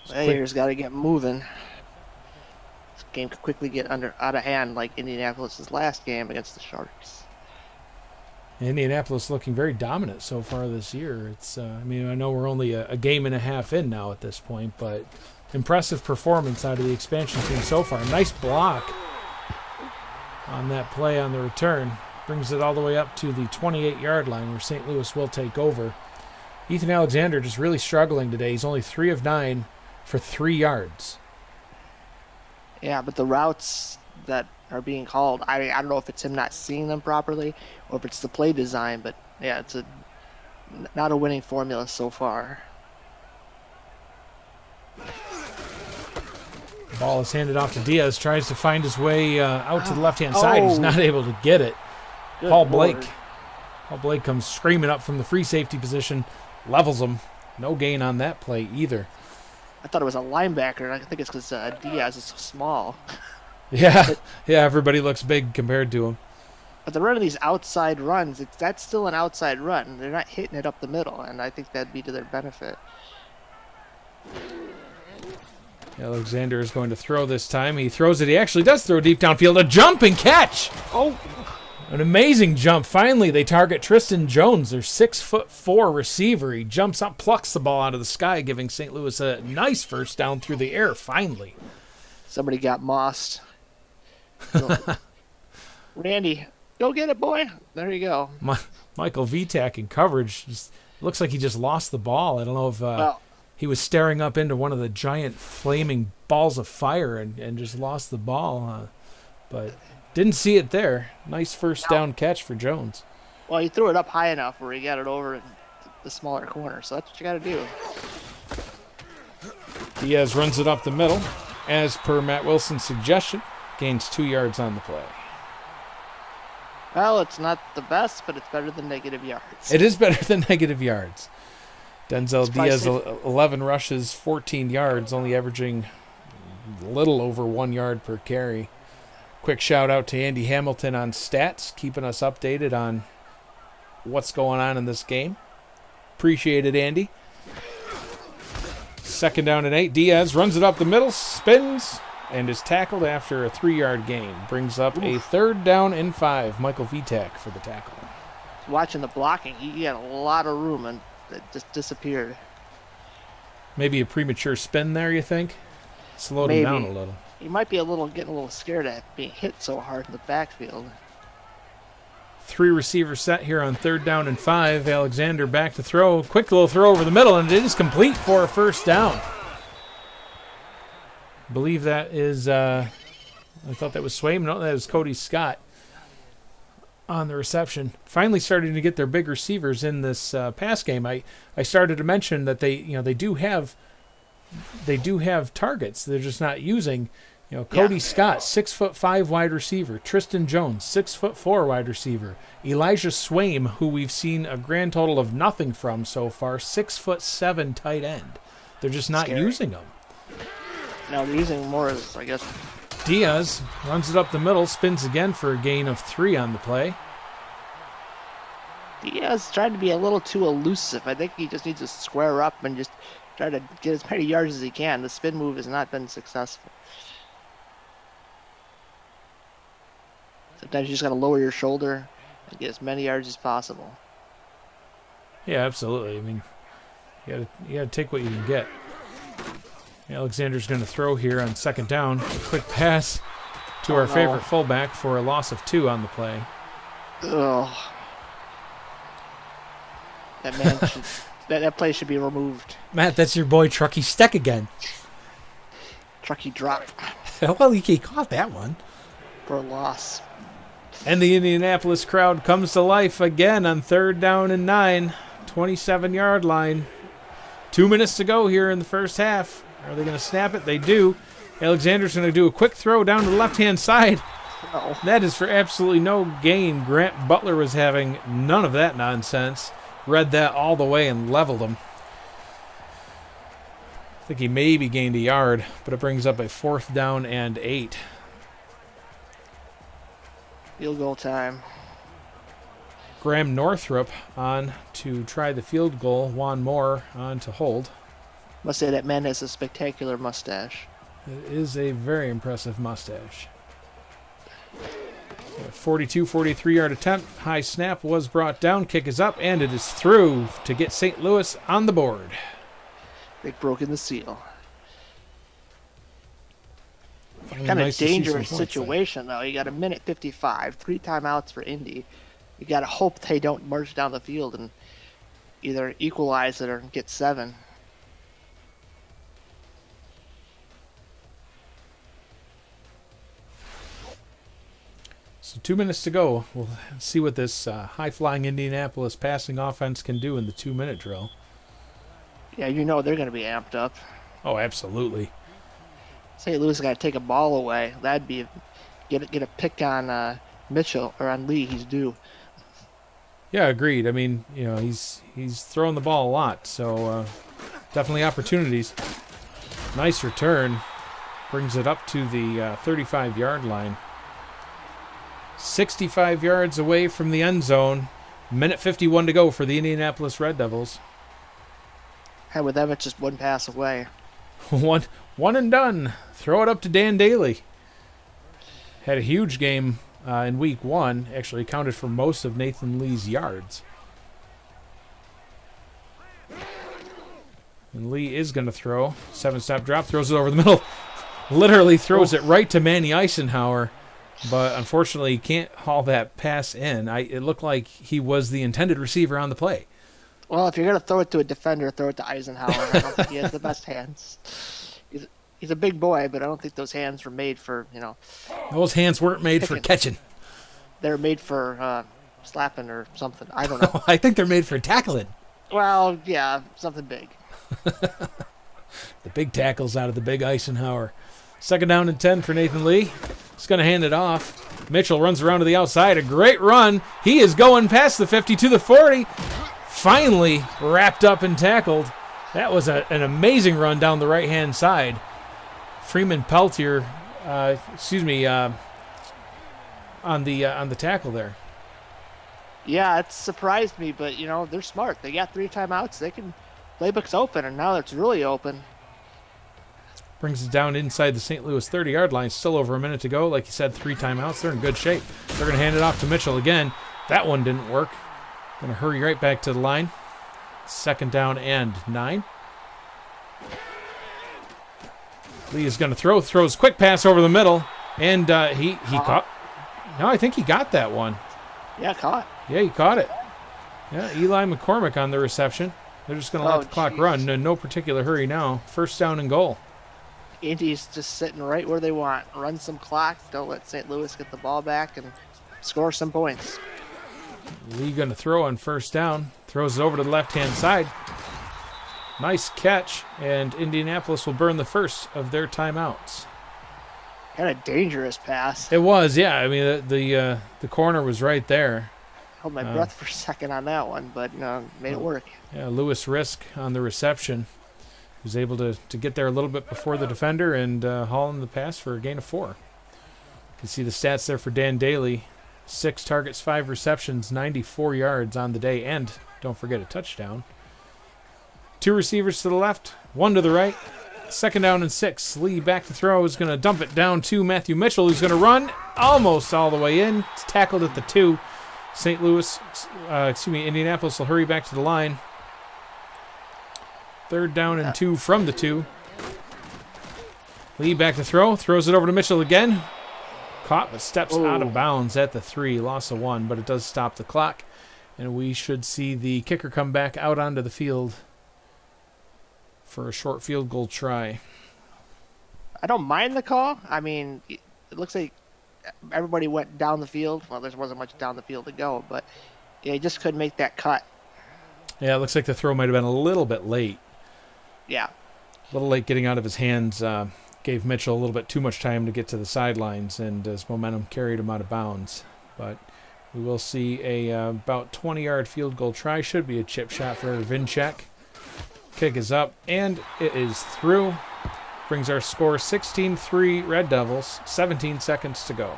Players got to get moving. This game could quickly get out of hand like Indianapolis' last game against the Sharks.
Indianapolis looking very dominant so far this year. It's, I mean, I know we're only a game and a half in now at this point, but impressive performance out of the expansion team so far. Nice block on that play on the return. Brings it all the way up to the 28-yard line where St. Louis will take over. Ethan Alexander just really struggling today. He's only 3 of 9 for 3 yards.
Yeah, but the routes that are being called, I don't know if it's him not seeing them properly or if it's the play design, but yeah, it's not a winning formula so far.
The ball is handed off to Diaz, tries to find his way out to the left-hand side. He's not able to get it.
Good
Paul
Lord.
Blake. Paul Blake comes screaming up from the free safety position, levels him. No gain on that play either.
I thought it was a linebacker, and I think it's because Diaz is so small.
Yeah, everybody looks big compared to him.
But they're running these outside runs. That's still an outside run. They're not hitting it up the middle, and I think that'd be to their benefit.
Alexander is going to throw this time. He throws it. He actually does throw deep downfield. A jump and catch!
Oh!
An amazing jump. Finally, they target Tristan Jones, their 6'4" receiver. He jumps up, plucks the ball out of the sky, giving St. Louis a nice first down through the air, finally.
Somebody got mossed. Randy, go get it, boy. There you go.
Michael Vitak in coverage. Just looks like he just lost the ball. I don't know if he was staring up into one of the giant flaming balls of fire and just lost the ball. But didn't see it there. Nice first down catch for Jones.
Well, he threw it up high enough where he got it over in the smaller corner, so that's what you got to do.
Diaz runs it up the middle. As per Matt Wilson's suggestion, gains 2 yards on the play.
Well, it's not the best, but it's better than negative yards.
It is better than negative yards. Denzel Diaz, 11 rushes, 14 yards, only averaging a little over 1 yard per carry. Quick shout out to Andy Hamilton on stats, keeping us updated on what's going on in this game. Appreciate it, Andy. 2nd down and 8. Diaz runs it up the middle, spins, and is tackled after a 3-yard gain. Brings up a 3rd down and 5. Michael Vitak for the tackle.
Watching the blocking, he had a lot of room and it just disappeared.
Maybe a premature spin there, you think? Slowed him down a little.
He might be getting a little scared at being hit so hard in the backfield.
3 receiver set here on 3rd down and 5. Alexander back to throw. Quick little throw over the middle, and it is complete for a 1st down. I believe that is, I thought that was Swaim. No, that was Cody Scott on the reception. Finally starting to get their big receivers in this pass game. I started to mention that they do have targets. They're just not using. Cody Scott, 6'5" wide receiver. Tristan Jones, 6'4" wide receiver. Elijah Swaim, who we've seen a grand total of nothing from so far, 6'7" tight end. They're just not using them.
No, they're using more as, I guess.
Diaz runs it up the middle, spins again for a gain of 3 on the play.
Diaz tried to be a little too elusive. I think he just needs to square up and just try to get as many yards as he can. The spin move has not been successful. Sometimes you just got to lower your shoulder and get as many yards as possible.
Yeah, absolutely. I mean, you got to take what you can get. Alexander's going to throw here on 2nd down. A quick pass to our favorite fullback for a loss of 2 on the play.
Ugh. That man that play should be removed.
Matt, that's your boy Truckee Steck again.
Truckee drop
Well, he caught that one.
for a loss.
And the Indianapolis crowd comes to life again on 3rd down and 9. 27-yard line. 2 minutes to go here in the first half. Are they going to snap it? They do. Alexander's going to do a quick throw down to the left-hand side.
Oh.
That is for absolutely no gain. Grant Butler was having none of that nonsense. Read that all the way and leveled him. I think he maybe gained a yard, but it brings up a 4th down and 8.
Field goal time.
Graham Northrup on to try the field goal. Juan Moore on to hold.
Must say that man has a spectacular mustache.
It is a very impressive mustache. 42, 43-yard attempt. High snap was brought down. Kick is up, and it is through to get St. Louis on the board.
They've broken the seal.
Finally
Kind of
nice to see some
dangerous
points
situation, though. You got a minute 55, 3 timeouts for Indy. You got to hope they don't march down the field and either equalize it or get 7.
So 2 minutes to go. We'll see what this high-flying Indianapolis passing offense can do in the 2-minute drill.
Yeah, you know they're going to be amped up.
Oh, absolutely.
St. Louis got to take a ball away. That'd be get a pick on Mitchell or on Lee. He's due.
Yeah, agreed. I mean, he's throwing the ball a lot, so definitely opportunities. Nice return. Brings it up to the 35-yard line. 65 yards away from the end zone. Minute 51 to go for the Indianapolis Red Devils.
And with them, it's just one pass away.
One and done. Throw it up to Dan Daly. Had a huge game in week 1. Actually accounted for most of Nathan Lee's yards. And Lee is going to throw. 7-step drop. Throws it over the middle. Literally throws it right to Manny Eisenhower. But unfortunately, he can't haul that pass in. It looked like he was the intended receiver on the play.
Well, if you're going to throw it to a defender, throw it to Eisenhower. I don't think he has the best hands. He's a big boy, but I don't think those hands were made for,
Those hands weren't made for catching.
They're made for slapping or something. I don't know.
I think they're made for tackling.
Well, yeah, something big.
The big tackles out of the big Eisenhower. 2nd down and 10 for Nathan Lee. He's going to hand it off. Mitchell runs around to the outside. A great run. He is going past the 50 to the 40. Finally wrapped up and tackled. That was an amazing run down the right-hand side. Freeman Peltier, on the tackle there.
Yeah, it surprised me, but, they're smart. They got 3 timeouts. They can playbook's open, and now it's really open.
Brings it down inside the St. Louis 30-yard line. Still over a minute to go. Like you said, 3 timeouts. They're in good shape. They're going to hand it off to Mitchell again. That one didn't work. Going to hurry right back to the line. 2nd down and 9. Lee is going to throw. Throws quick pass over the middle. And he caught. No, I think he got that one.
Yeah, caught.
Yeah, he caught it. Yeah, Eli McCormick on the reception. They're just going to let the clock run. No particular hurry now. 1st down and goal.
Indy's just sitting right where they want. Run some clock. Don't let St. Louis get the ball back and score some points.
Lee going to throw on 1st down. Throws it over to the left-hand side. Nice catch, and Indianapolis will burn the first of their timeouts.
Kind of dangerous pass.
It was, yeah. I mean, the corner was right there.
Held my breath for a second on that one, but made it work.
Yeah, Lewis Risk on the reception. Was able to get there a little bit before the defender and haul in the pass for a gain of 4. You can see the stats there for Dan Daly. 6 targets, 5 receptions, 94 yards on the day, and don't forget a touchdown. 2 receivers to the left, 1 to the right. 2nd down and 6. Lee back to throw is going to dump it down to Matthew Mitchell, who's going to run almost all the way in. It's tackled at the 2. Indianapolis will hurry back to the line. 3rd down and 2 from the 2. Lee back to throw. Throws it over to Mitchell again. Caught, but steps out of bounds at the 3. Loss of 1, but it does stop the clock. And we should see the kicker come back out onto the field for a short field goal try.
I don't mind the call. I mean, it looks like everybody went down the field. Well, there wasn't much down the field to go, but he just couldn't make that cut.
Yeah, it looks like the throw might have been a little bit late.
Yeah.
A little late getting out of his hands. Gave Mitchell a little bit too much time to get to the sidelines, and his momentum carried him out of bounds. But we will see a about 20-yard field goal try. Should be a chip shot for Vinchek. Kick is up, and it is through. Brings our score 16-3 Red Devils, 17 seconds to go.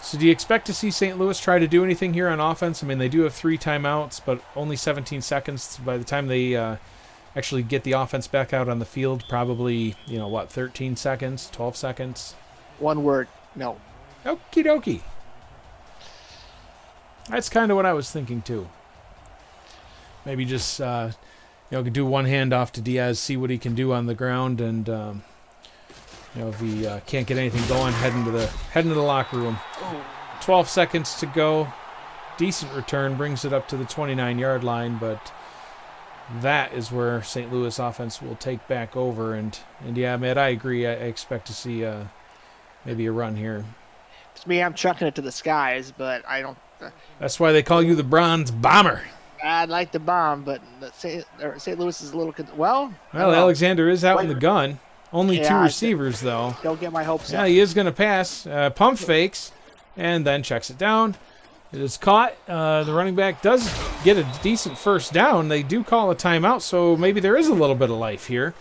So do you expect to see St. Louis try to do anything here on offense? I mean, they do have 3 timeouts, but only 17 seconds. By the time they actually get the offense back out on the field, probably, 13 seconds, 12 seconds?
One word, no.
Okie dokie. That's kind of what I was thinking, too. Maybe just, do one handoff to Diaz, see what he can do on the ground, and, if he can't get anything going, head into the locker room. 12 seconds to go. Decent return, brings it up to the 29-yard line, but that is where St. Louis offense will take back over. And yeah, Matt, I agree. I expect to see maybe a run here.
To me, I'm chucking it to the skies, but I don't.
That's why they call you the Bronze Bomber.
I'd like the bomb, but St. Louis is a little. Well,
Alexander is out in the gun. Only two receivers, though.
Don't get my hopes up.
Yeah, he is going to pass. Pump fakes, and then checks it down. It is caught. The running back does get a decent first down. They do call a timeout, so maybe there is a little bit of life here.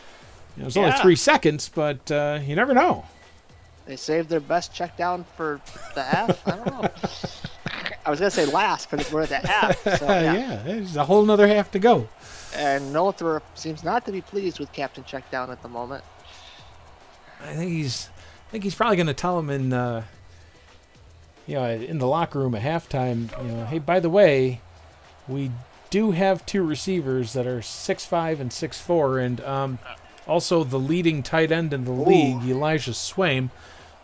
It was only 3 seconds, but you never know.
They saved their best check down for the half? I don't know. I was going to say last, but we're at the half. So,
yeah, there's a whole nother half to go.
And Noethor seems not to be pleased with Captain Checkdown at the moment.
I think he's probably going to tell him in the locker room at halftime, hey, by the way, we do have two receivers that are 6'5" and 6'4", and also the leading tight end in the league, Elijah Swaim.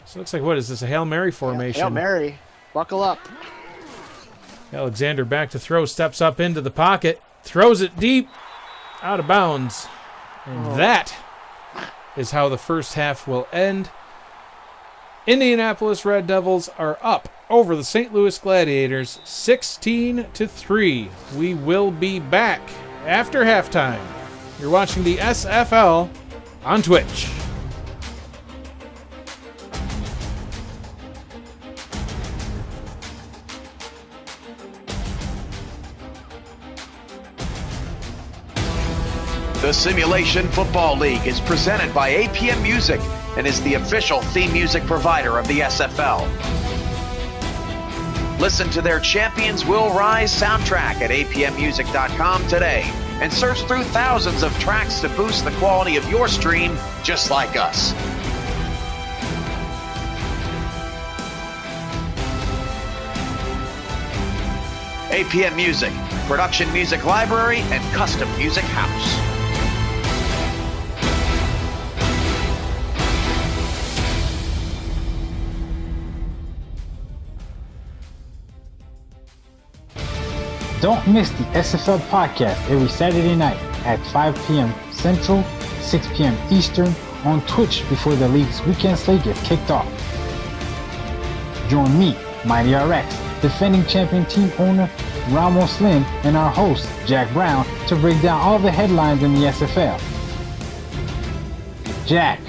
So it looks like, what is this, a Hail Mary formation?
Hail Mary. Buckle up.
Alexander back to throw, steps up into the pocket, throws it deep, out of bounds. And that is how the first half will end. Indianapolis Red Devils are up over the St. Louis Gladiators 16-3. We will be back after halftime. You're watching the SFL on Twitch.
The Simulation Football League is presented by APM Music and is the official theme music provider of the SFL. Listen to their Champions Will Rise soundtrack at apmmusic.com today and search through thousands of tracks to boost the quality of your stream just like us. APM Music, production music library and custom music house.
Don't miss the SFL podcast every Saturday night at 5 p.m. Central, 6 p.m. Eastern on Twitch before the league's weekend slate gets kicked off. Join me, Mighty RX, defending champion team owner Ramos Lynn, and our host, Jack Brown, to break down all the headlines in the SFL. Jack,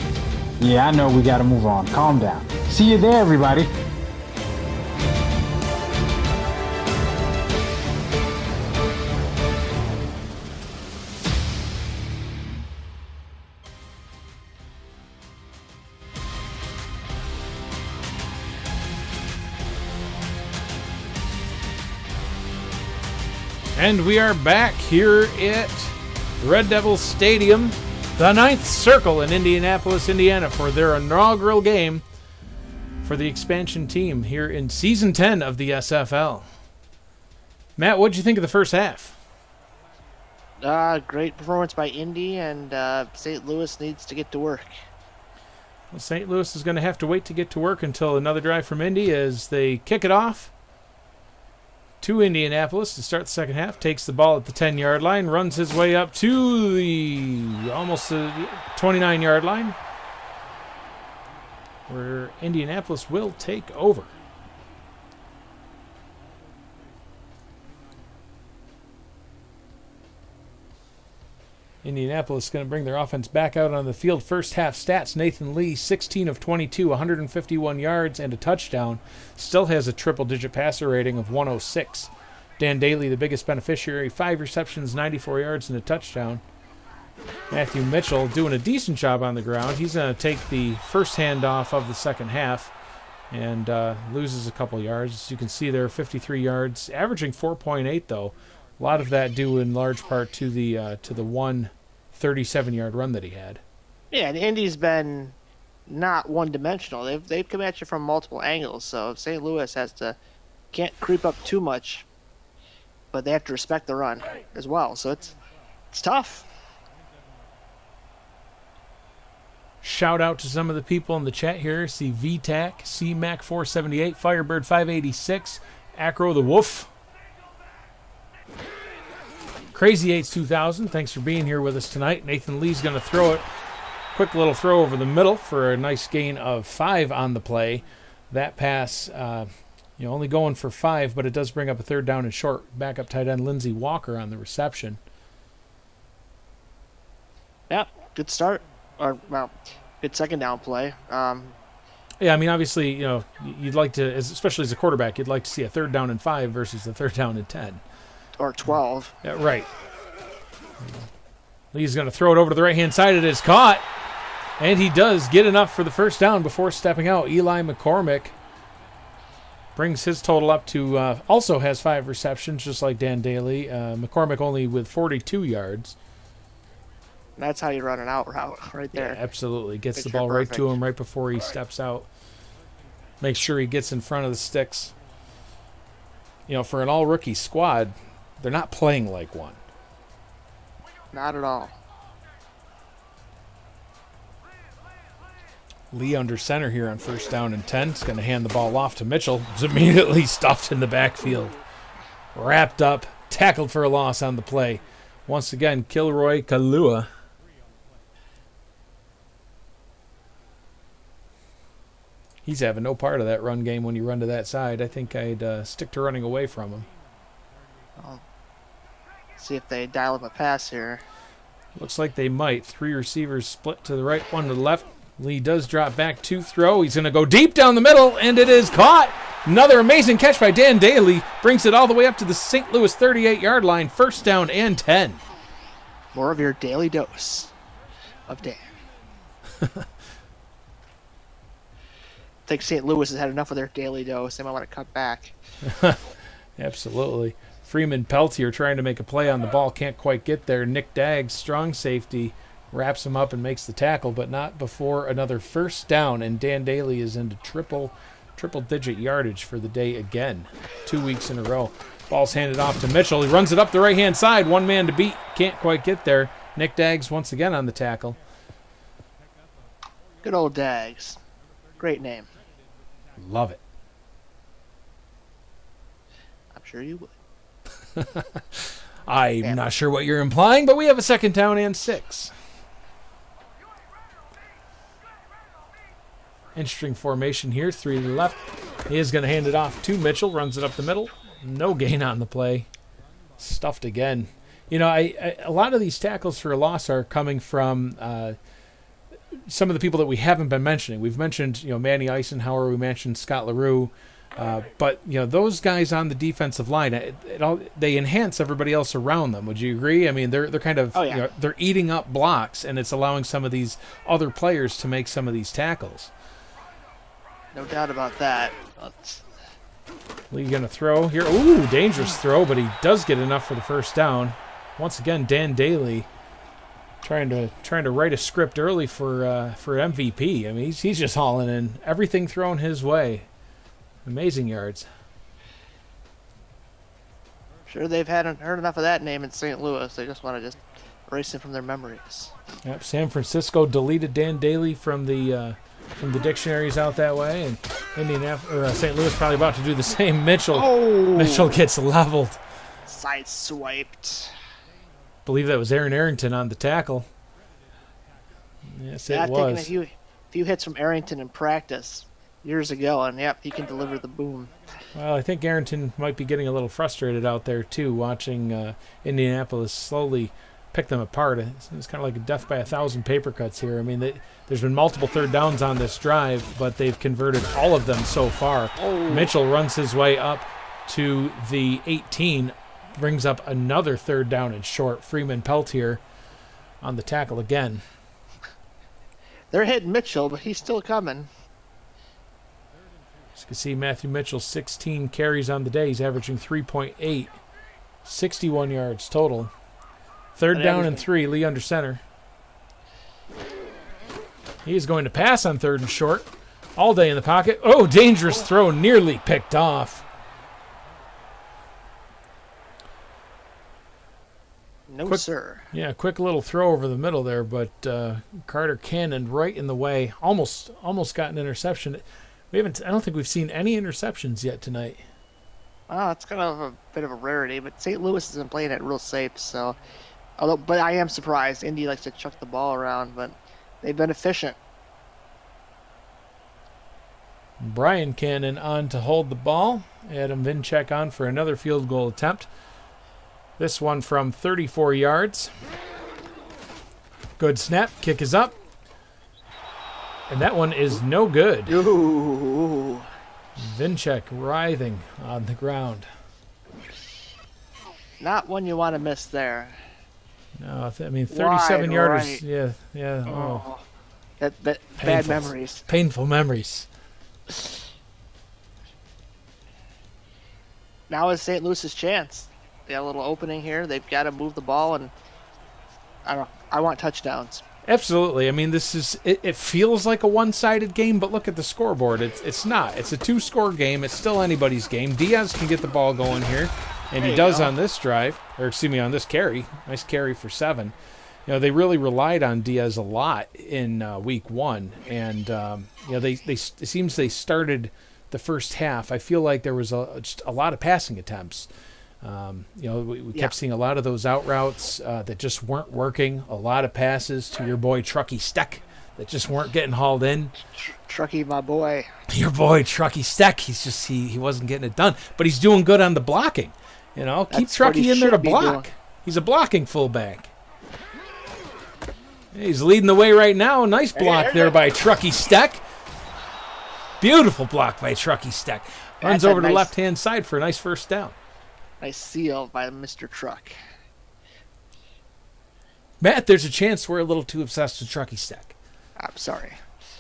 yeah, I know we gotta move on. Calm down. See you there, everybody.
And we are back here at Red Devils Stadium, the Ninth Circle in Indianapolis, Indiana, for their inaugural game for the expansion team here in Season 10 of the SFL. Matt, what did you think of the first half?
Great performance by Indy, and St. Louis needs to get to work.
Well, St. Louis is going to have to wait to get to work until another drive from Indy as they kick it off to Indianapolis to start the second half. Takes the ball at the 10-yard line, runs his way up to the almost 29-yard line, where Indianapolis will take over. Indianapolis is going to bring their offense back out on the field. First half stats: Nathan Lee, 16 of 22, 151 yards and a touchdown. Still has a triple-digit passer rating of 106. Dan Daly, the biggest beneficiary, 5 receptions, 94 yards and a touchdown. Matthew Mitchell doing a decent job on the ground. He's going to take the first handoff of the second half and loses a couple yards. As you can see there, 53 yards, averaging 4.8 though. A lot of that due in large part to the one 37-yard run that he had.
Yeah, and Indy's been, not one-dimensional. They've come at you from multiple angles. So St. Louis can't creep up too much, but they have to respect the run as well. So it's tough.
Shout out to some of the people in the chat here. See VTAC, CMAC 478, Firebird 586, Acro the Wolf, Crazy 8 2000. Thanks for being here with us tonight. Nathan Lee's going to throw it. Quick little throw over the middle for a nice gain of 5 on the play. That pass, only going for 5, but it does bring up a third down and short. Backup tight end Lindsey Walker on the reception.
Yeah, good start. Good second down play.
Yeah, I mean, obviously, you'd like to, especially as a quarterback, you'd like to see a third down and 5 versus a third down and 10.
Or 12.
Yeah, right. Lee's going to throw it over to the right-hand side. It is caught. And he does get enough for the first down before stepping out. Eli McCormick brings his total up to, also has 5 receptions, just like Dan Daly. McCormick only with 42 yards.
That's how you run an out route right there.
Yeah, absolutely. Gets the
Picture
ball
perfect.
right to him right before he steps out. Makes sure he gets in front of the sticks. For an all-rookie squad, they're not playing like one.
Not at all.
Lee under center here on first down and 10. He's going to hand the ball off to Mitchell. He's immediately stuffed in the backfield. Wrapped up, tackled for a loss on the play. Once again, Kilroy Kalua. He's having no part of that run game when you run to that side. I think I'd stick to running away from him.
I'll see if they dial up a pass here.
Looks like they might. 3 receivers split to the right, 1 to the left. Lee does drop back to throw. He's going to go deep down the middle, and it is caught. Another amazing catch by Dan Daly. Brings it all the way up to the St. Louis 38-yard line. First down and 10.
More of your daily dose of Dan. I think St. Louis has had enough of their daily dose. They might want to cut back.
Absolutely. Freeman Peltier trying to make a play on the ball. Can't quite get there. Nick Daggs, strong safety, wraps him up and makes the tackle, but not before another first down. And Dan Daly is into triple-digit yardage for the day again. 2 weeks in a row. Ball's handed off to Mitchell. He runs it up the right-hand side. One man to beat. Can't quite get there. Nick Daggs once again on the tackle.
Good old Daggs. Great name.
Love it.
I'm sure you would.
I'm not sure what you're implying, but we have a second down and 6. Interesting formation here. 3 to the left. He is going to hand it off to Mitchell. Runs it up the middle. No gain on the play. Stuffed again. A lot of these tackles for a loss are coming from some of the people that we haven't been mentioning. We've mentioned, Manny Eisenhower. We mentioned Scott LaRue. But those guys on the defensive line, they enhance everybody else around them. Would you agree? I mean, they're kind of they're eating up blocks, and it's allowing some of these other players to make some of these tackles.
No doubt about that.
Lee going to throw here. Ooh, dangerous throw, but he does get enough for the first down. Once again, Dan Daly trying to write a script early for MVP. I mean, he's just hauling in everything thrown his way. Amazing yards.
Sure, they've heard enough of that name in St. Louis. They just want to erase it from their memories.
Yep, San Francisco deleted Dan Daly from the dictionaries out that way, and St. Louis probably about to do the same. Mitchell gets leveled.
Sideswiped.
Believe that was Aaron Arrington on the tackle. Yes, it was.
Taking a few hits from Arrington in practice years ago, and yep, he can deliver the boom.
Well, I think Arrington might be getting a little frustrated out there too, watching Indianapolis slowly pick them apart. It's kind of like a death by 1,000 paper cuts here. I mean, there's been multiple third downs on this drive, but they've converted all of them so far. Mitchell runs his way up to the 18, brings up another third down and short. Freeman Peltier on the tackle again.
They're hitting Mitchell, but he's still coming.
As you can see, Matthew Mitchell, 16 carries on the day. He's averaging 3.8, 61 yards total. Third down and 3, Lee under center. He's going to pass on 3rd and short. All day in the pocket. Oh, dangerous throw, nearly picked off.
No, sir.
Yeah, quick little throw over the middle there, but Carter cannoned right in the way. Almost got an interception. I don't think we've seen any interceptions yet tonight.
It's kind of a bit of a rarity, but St. Louis has been playing it real safe. So, but I am surprised. Indy likes to chuck the ball around, but they've been efficient.
Brian Cannon on to hold the ball. Adam Vinchek on for another field goal attempt. This one from 34 yards. Good snap. Kick is up. And that one is no good.
Ooh.
Vinchek writhing on the ground.
Not one you want to miss there.
No, 37 yarders.
Right.
Yeah. Oh.
That bad memories.
Painful memories.
Now is St. Louis's chance. They got a little opening here. They've got to move the ball, and I want touchdowns.
Absolutely. I mean, it feels like a one-sided game, but look at the scoreboard. It's not. It's a 2-score game. It's still anybody's game. Diaz can get the ball going here, and he does on this drive, on this carry. Nice carry for 7. They really relied on Diaz a lot in week 1, and it seems they started the first half. I feel like there was just a lot of passing attempts. We kept seeing a lot of those out routes that just weren't working. A lot of passes to your boy Truckee Steck that just weren't getting hauled in.
Truckee, my boy.
Your boy Truckee Steck. He wasn't getting it done, but he's doing good on the blocking. Keep Truckee in there to block. He's a blocking fullback. He's leading the way right now. Nice block there by Truckee Steck. Beautiful block by Truckee Steck. Runs over to the left-hand side for a nice first down.
Nice seal by Mr. Truck.
Matt, there's a chance we're a little too obsessed with Truckee Steck.
I'm sorry.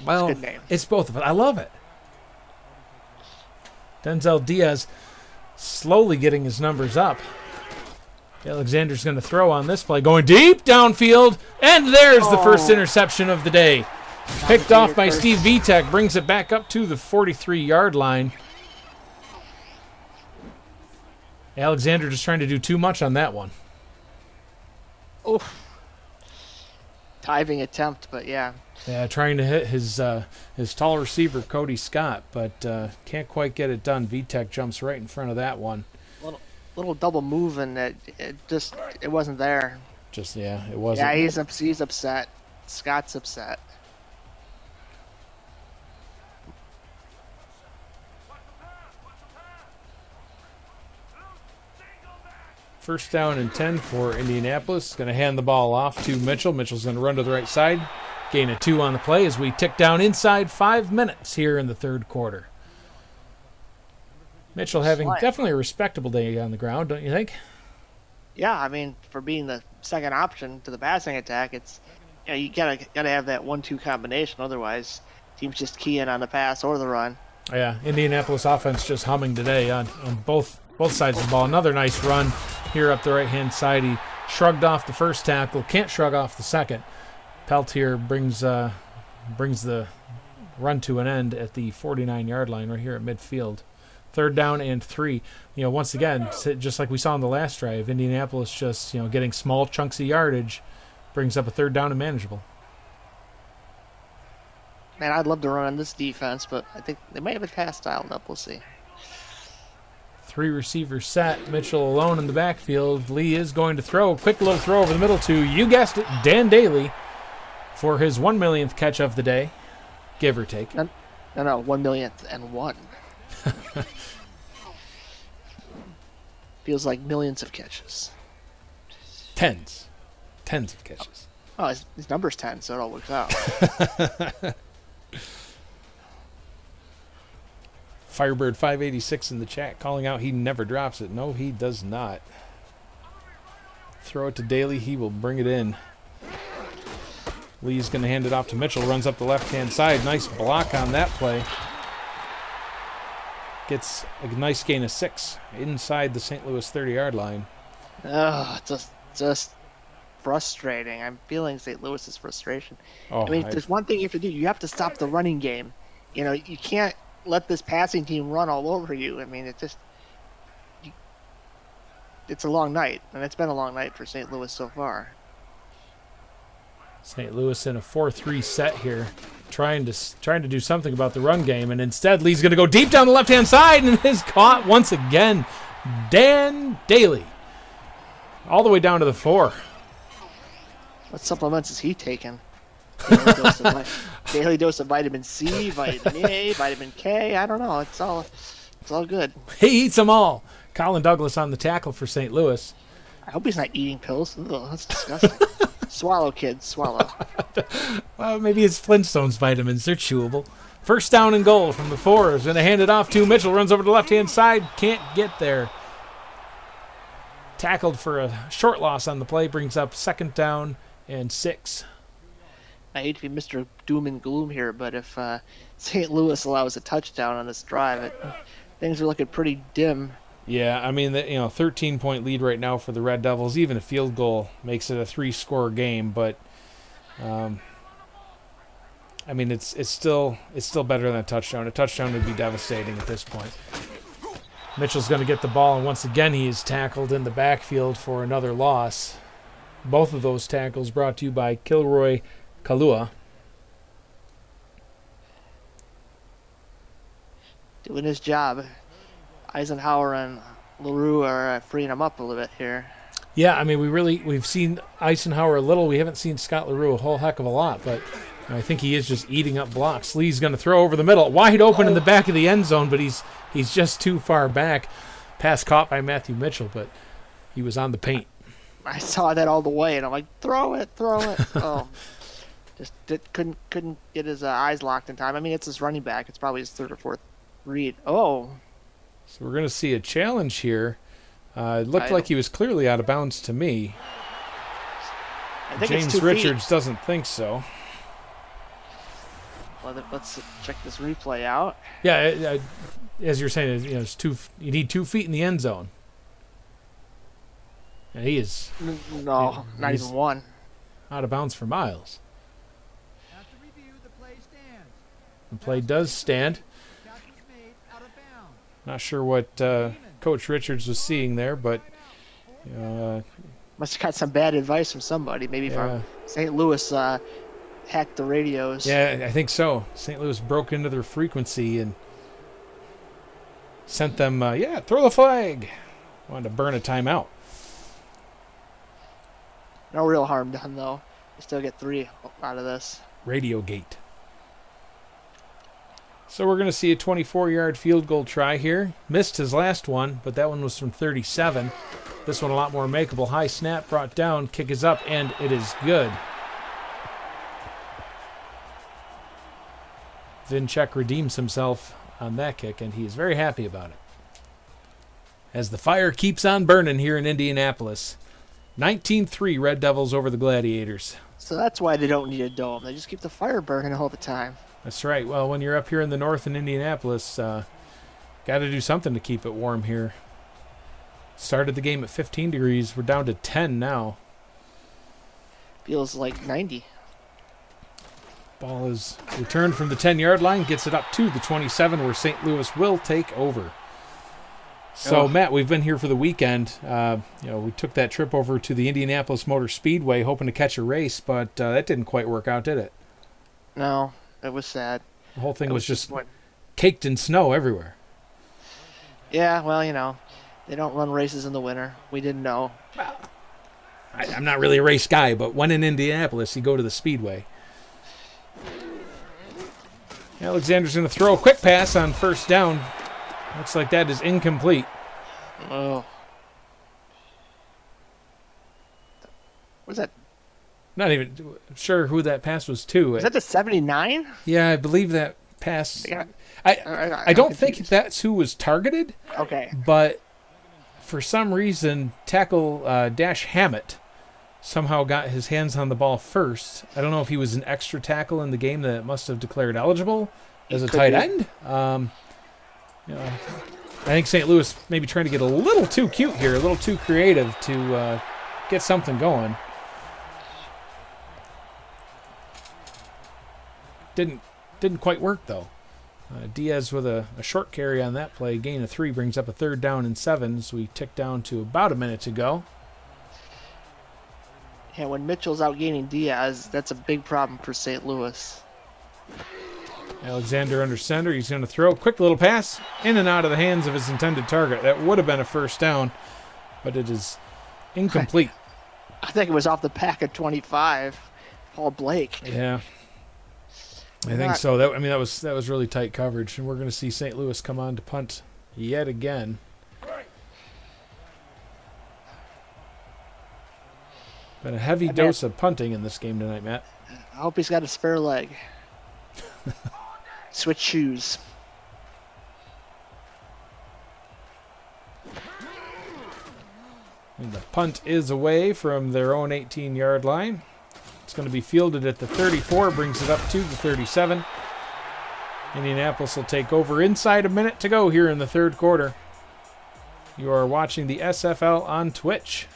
Well,
it's a good name.
It's both of it. I love it. Denzel Diaz slowly getting his numbers up. Alexander's going to throw on this play, going deep downfield, and there's the first interception of the day. Picked off by Steve Vitek, brings it back up to the 43-yard line. Alexander just trying to do too much on that one.
Oof. Diving attempt, but yeah.
Yeah, trying to hit his tall receiver, Cody Scott, but can't quite get it done. Vitek jumps right in front of that one.
Little double move, and it wasn't there.
It wasn't.
Yeah, he's upset. Scott's upset.
First down and 10 for Indianapolis. Going to hand the ball off to Mitchell. Mitchell's going to run to the right side. Gain of 2 on the play as we tick down inside 5 minutes here in the third quarter. Mitchell having definitely a respectable day on the ground, don't you think?
Yeah, I mean, for being the second option to the passing attack, it's you gotta have that 1-2 combination. Otherwise, teams just key in on the pass or the run.
Yeah, Indianapolis offense just humming today on both sides of the ball. Another nice run here up the right-hand side. He shrugged off the first tackle, can't shrug off the second. Peltier brings the run to an end at the 49-yard line right here at midfield. 3rd down and 3. Once again, just like we saw in the last drive, Indianapolis just, getting small chunks of yardage brings up a 3rd down and manageable.
Man, I'd love to run on this defense, but I think they might have it pass dialed up. We'll see.
3 receivers set. Mitchell alone in the backfield. Lee is going to throw. Quick little throw over the middle to, you guessed it, Dan Daly for his 1 millionth catch of the day, give or take.
No, 1 millionth and 1. Feels like millions of catches.
Tens of catches.
Oh, his number's 10, so it all works out.
Firebird 586 in the chat calling out he never drops it. No, he does not. Throw it to Daly. He will bring it in. Lee's going to hand it off to Mitchell. Runs up the left-hand side. Nice block on that play. Gets a nice gain of 6 inside the St. Louis 30-yard line.
Oh, just frustrating. I'm feeling St. Louis's frustration.
Oh,
I mean, if there's one thing you have to do, you have to stop the running game. You know, you can't let this passing team run all over you. I mean, it's a long night, and it's been a long night for St. Louis so far.
St. Louis in a 4-3 set here, trying to do something about the run game, and instead Lee's going to go deep down the left-hand side, and is caught once again. Dan Daly, all the way down to the 4.
What supplements is he taking? Daily dose of vitamin C, vitamin A, vitamin K. I don't know. It's all good.
He eats them all. Colin Douglas on the tackle for St. Louis.
I hope he's not eating pills. Ugh, that's disgusting. Swallow, kids, swallow.
Well, maybe it's Flintstones vitamins. They're chewable. First down and goal from the 4. Is going to hand it off to Mitchell. Runs over to the left-hand side. Can't get there. Tackled for a short loss on the play. Brings up 2nd down and 6.
I hate to be Mr. Doom and Gloom here, but if St. Louis allows a touchdown on this drive, things are looking pretty dim.
Yeah, I mean, 13-point lead right now for the Red Devils. Even a field goal makes it a 3-score game, but I mean, it's still better than a touchdown. A touchdown would be devastating at this point. Mitchell's going to get the ball, and once again he is tackled in the backfield for another loss. Both of those tackles brought to you by Kilroy Kalua.
Doing his job. Eisenhower and LaRue are freeing him up a little bit here.
Yeah, I mean, we've seen Eisenhower a little. We haven't seen Scott LaRue a whole heck of a lot, but I think he is just eating up blocks. Lee's going to throw over the middle. Wide open in the back of the end zone, but he's just too far back. Pass caught by Matthew Mitchell, but he was on the paint.
I saw that all the way, and I'm like, throw it. Oh, just couldn't get his eyes locked in time. I mean, it's his running back. It's probably his 3rd or 4th read. Oh.
So we're going to see a challenge here. It looked like he was clearly out of bounds to me.
I think
James
it's 2
Richards
feet.
doesn't think so.
Well, let's check this replay out.
Yeah, as you're saying, it's you need 2 feet in the end zone. And he is
No, not
he's
even 1.
out of bounds for miles. The play does stand. Not sure what Coach Richards was seeing there, but
Must have got some bad advice from somebody, maybe from St. Louis. Hacked the radios.
Yeah, I think so. St. Louis broke into their frequency and sent them, throw the flag. Wanted to burn a timeout.
No real harm done, though. You still get 3 out of this.
Radio gate. So we're going to see a 24-yard field goal try here. Missed his last one, but that one was from 37. This one a lot more makeable. High snap brought down. Kick is up, and it is good. Vinchek redeems himself on that kick, and he is very happy about it. As the fire keeps on burning here in Indianapolis. 19-3 Red Devils over the Gladiators.
So that's why they don't need a dome. They just keep the fire burning all the time.
That's right. Well, when you're up here in the north in Indianapolis, got to do something to keep it warm here. Started the game at 15 degrees. We're down to 10 now.
Feels like 90.
Ball is returned from the 10-yard line, gets it up to the 27, where St. Louis will take over. So, Matt, we've been here for the weekend. We took that trip over to the Indianapolis Motor Speedway, hoping to catch a race, but that didn't quite work out, did it?
No, it was sad.
The whole thing was just caked in snow everywhere.
Yeah, well, they don't run races in the winter. We didn't know.
I'm not really a race guy, but when in Indianapolis, you go to the Speedway. Alexander's going to throw a quick pass on first down. Looks like that is incomplete.
Oh. Was that?
Not even sure who that pass was to.
Is that the 79?
Yeah, I believe that pass.
Yeah.
I don't think that's who was targeted.
Okay.
But for some reason, tackle Dash Hammett somehow got his hands on the ball first. I don't know if he was an extra tackle in the game that must have declared eligible as a tight end. I think St. Louis maybe trying to get a little too cute here, a little too creative to get something going. Didn't quite work, though. Diaz with a short carry on that play. Gain of 3 brings up a 3rd down and 7 as we tick down to about a minute to go.
Yeah, when Mitchell's out gaining Diaz, that's a big problem for St. Louis.
Alexander under center. He's going to throw a quick little pass in and out of the hands of his intended target. That would have been a first down, but it is incomplete.
I think it was off the pack of 25, Paul Blake.
Yeah. I think so. That was really tight coverage, and we're going to see St. Louis come on to punt yet again. Been a heavy dose of punting in this game tonight, Matt.
I hope he's got a spare leg. Switch shoes.
And the punt is away from their own 18-yard line. It's going to be fielded at the 34, brings it up to the 37. Indianapolis will take over inside a minute to go here in the third quarter. You are watching the SFL on Twitch.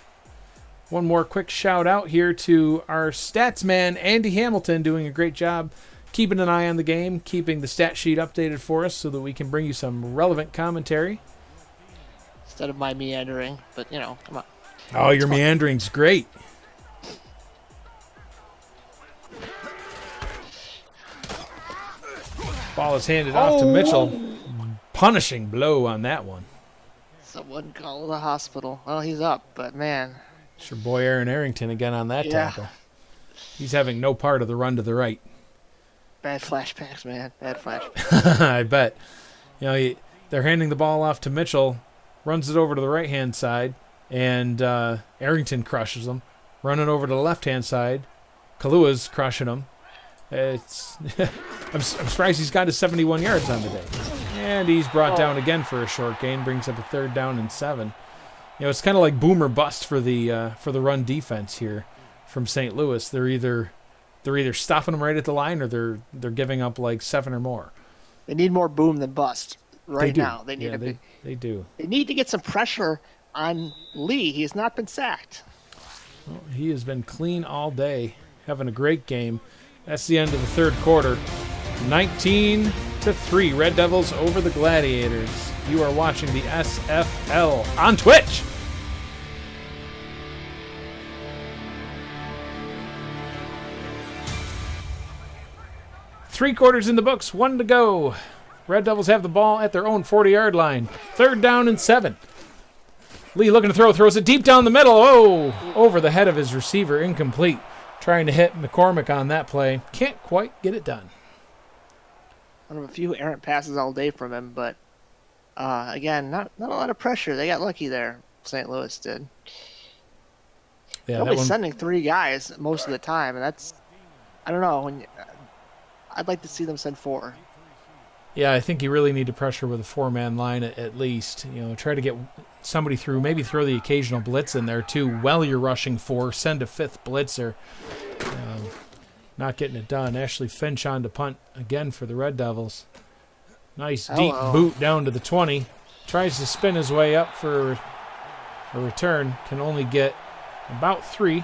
One more quick shout out here to our stats man, Andy Hamilton, doing a great job keeping an eye on the game, keeping the stat sheet updated for us so that we can bring you some relevant commentary.
Instead of my meandering, but come on.
Oh, your meandering's great. Ball is handed off to Mitchell. Punishing blow on that one.
Someone call the hospital. Well, he's up, but man.
It's your boy Aaron Arrington again on that tackle. He's having no part of the run to the right.
Bad flashbacks, man. Bad flashbacks.
I bet. They're handing the ball off to Mitchell, runs it over to the right-hand side, and Arrington crushes him. Running over to the left-hand side, Kalua's crushing him. I'm surprised he's got his 71 yards on the day. And he's brought down again for a short gain, brings up a 3rd down and 7. It's kind of like boom or bust for the run defense here from St. Louis. They're either stopping them right at the line or they're giving up like 7 or more.
They need more boom than bust now. They need
they do.
They need to get some pressure on Lee. He has not been sacked.
Well, he has been clean all day, having a great game. That's the end of the third quarter. 19-3, Red Devils over the Gladiators. You are watching the SFL on Twitch. Three quarters in the books, 1 to go. Red Devils have the ball at their own 40-yard line. 3rd down and 7. Lee looking to throws it deep down the middle. Oh, over the head of his receiver, incomplete. Trying to hit McCormick on that play. Can't quite get it done.
One of a few errant passes all day from him, but again, not a lot of pressure. They got lucky there. St. Louis did.
Yeah,
they're only sending 3 guys most of the time, and that's, I don't know. I'd like to see them send 4.
Yeah, I think you really need to pressure with a 4-man line at least. Try to get somebody through. Maybe throw the occasional blitz in there too. While you're rushing 4, send a 5th blitzer. Not getting it done. Ashley Finch on to punt again for the Red Devils. Nice deep boot down to the 20. Tries to spin his way up for a return. Can only get about 3.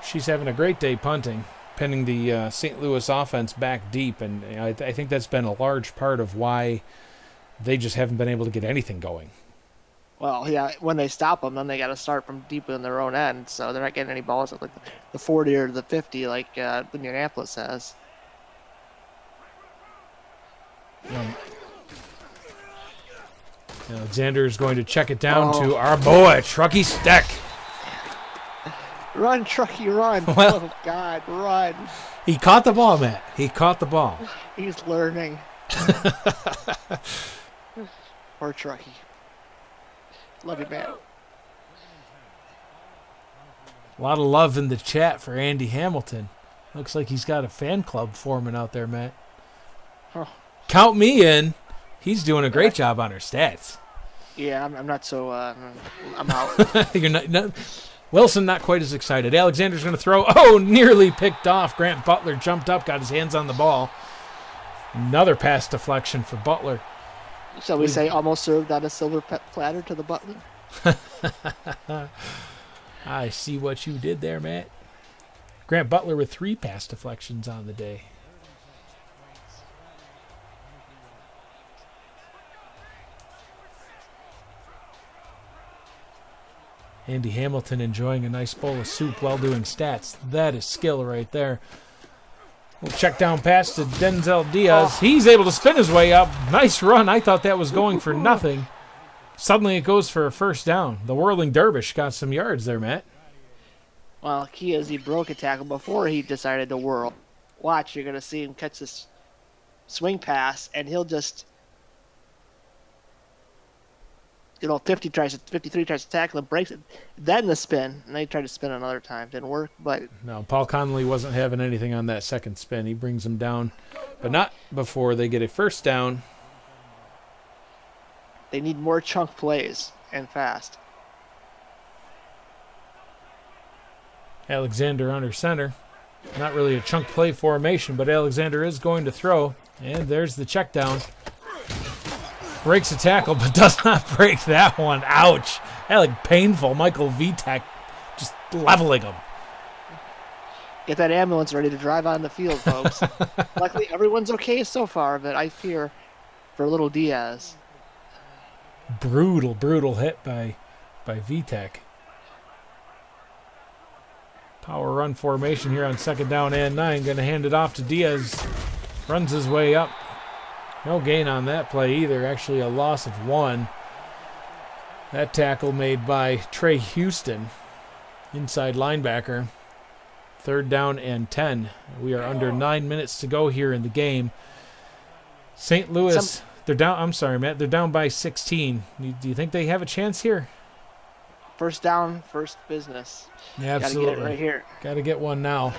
She's having a great day punting, pinning the St. Louis offense back deep, and I think that's been a large part of why they just haven't been able to get anything going.
Well, yeah, when they stop them, then they got to start from deep in their own end, so they're not getting any balls at like the 40 or the 50 like Indianapolis has.
Alexander is going to check it down to our boy, Truckee Steck.
Run, Truckee, run.
Well,
oh, God, run.
He caught the ball, Matt. He caught the ball.
He's learning. Poor Truckee. Love you, man.
A lot of love in the chat for Andy Hamilton. Looks like he's got a fan club forming out there, Matt.
Oh.
Count me in. He's doing a great job on our stats.
Yeah, I'm not so. I'm out.
You're not, Wilson not quite as excited. Alexander's going to throw. Oh, nearly picked off. Grant Butler jumped up, got his hands on the ball. Another pass deflection for Butler.
Shall we say almost served on a silver platter to the Butler?
I see what you did there, Matt. Grant Butler with 3 pass deflections on the day. Andy Hamilton enjoying a nice bowl of soup while doing stats. That is skill right there. We'll check down pass to Denzel Diaz. He's able to spin his way up. Nice run. I thought that was going for nothing. Suddenly it goes for a first down. The whirling dervish got some yards there, Matt.
Well, key is he broke a tackle before he decided to whirl. Watch, you're going to see him catch this swing pass, and he'll just, 53 tries to tackle and breaks it. Then the spin, and then he tried to spin another time. Didn't work, but...
No, Paul Connolly wasn't having anything on that second spin. He brings him down, but not before they get a first down.
They need more chunk plays, and fast.
Alexander under center. Not really a chunk play formation, but Alexander is going to throw. And there's the check down. Breaks a tackle, but does not break that one. Ouch. That looked painful. Michael Vitek just leveling him.
Get that ambulance ready to drive on the field, folks. Luckily, everyone's okay so far, but I fear for little Diaz.
Brutal hit by Vitek. Power run formation here on second down and 9. Going to hand it off to Diaz. Runs his way up. No gain on that play either. Actually a loss of 1. That tackle made by Trey Houston, inside linebacker. Third down and 10. We are under 9 minutes to go here in the game. St. Louis, they're down. I'm sorry, Matt. They're down by 16. Do you think they have a chance here?
First down, first business.
Yeah, absolutely.
Got to get it right here.
Got to get one now.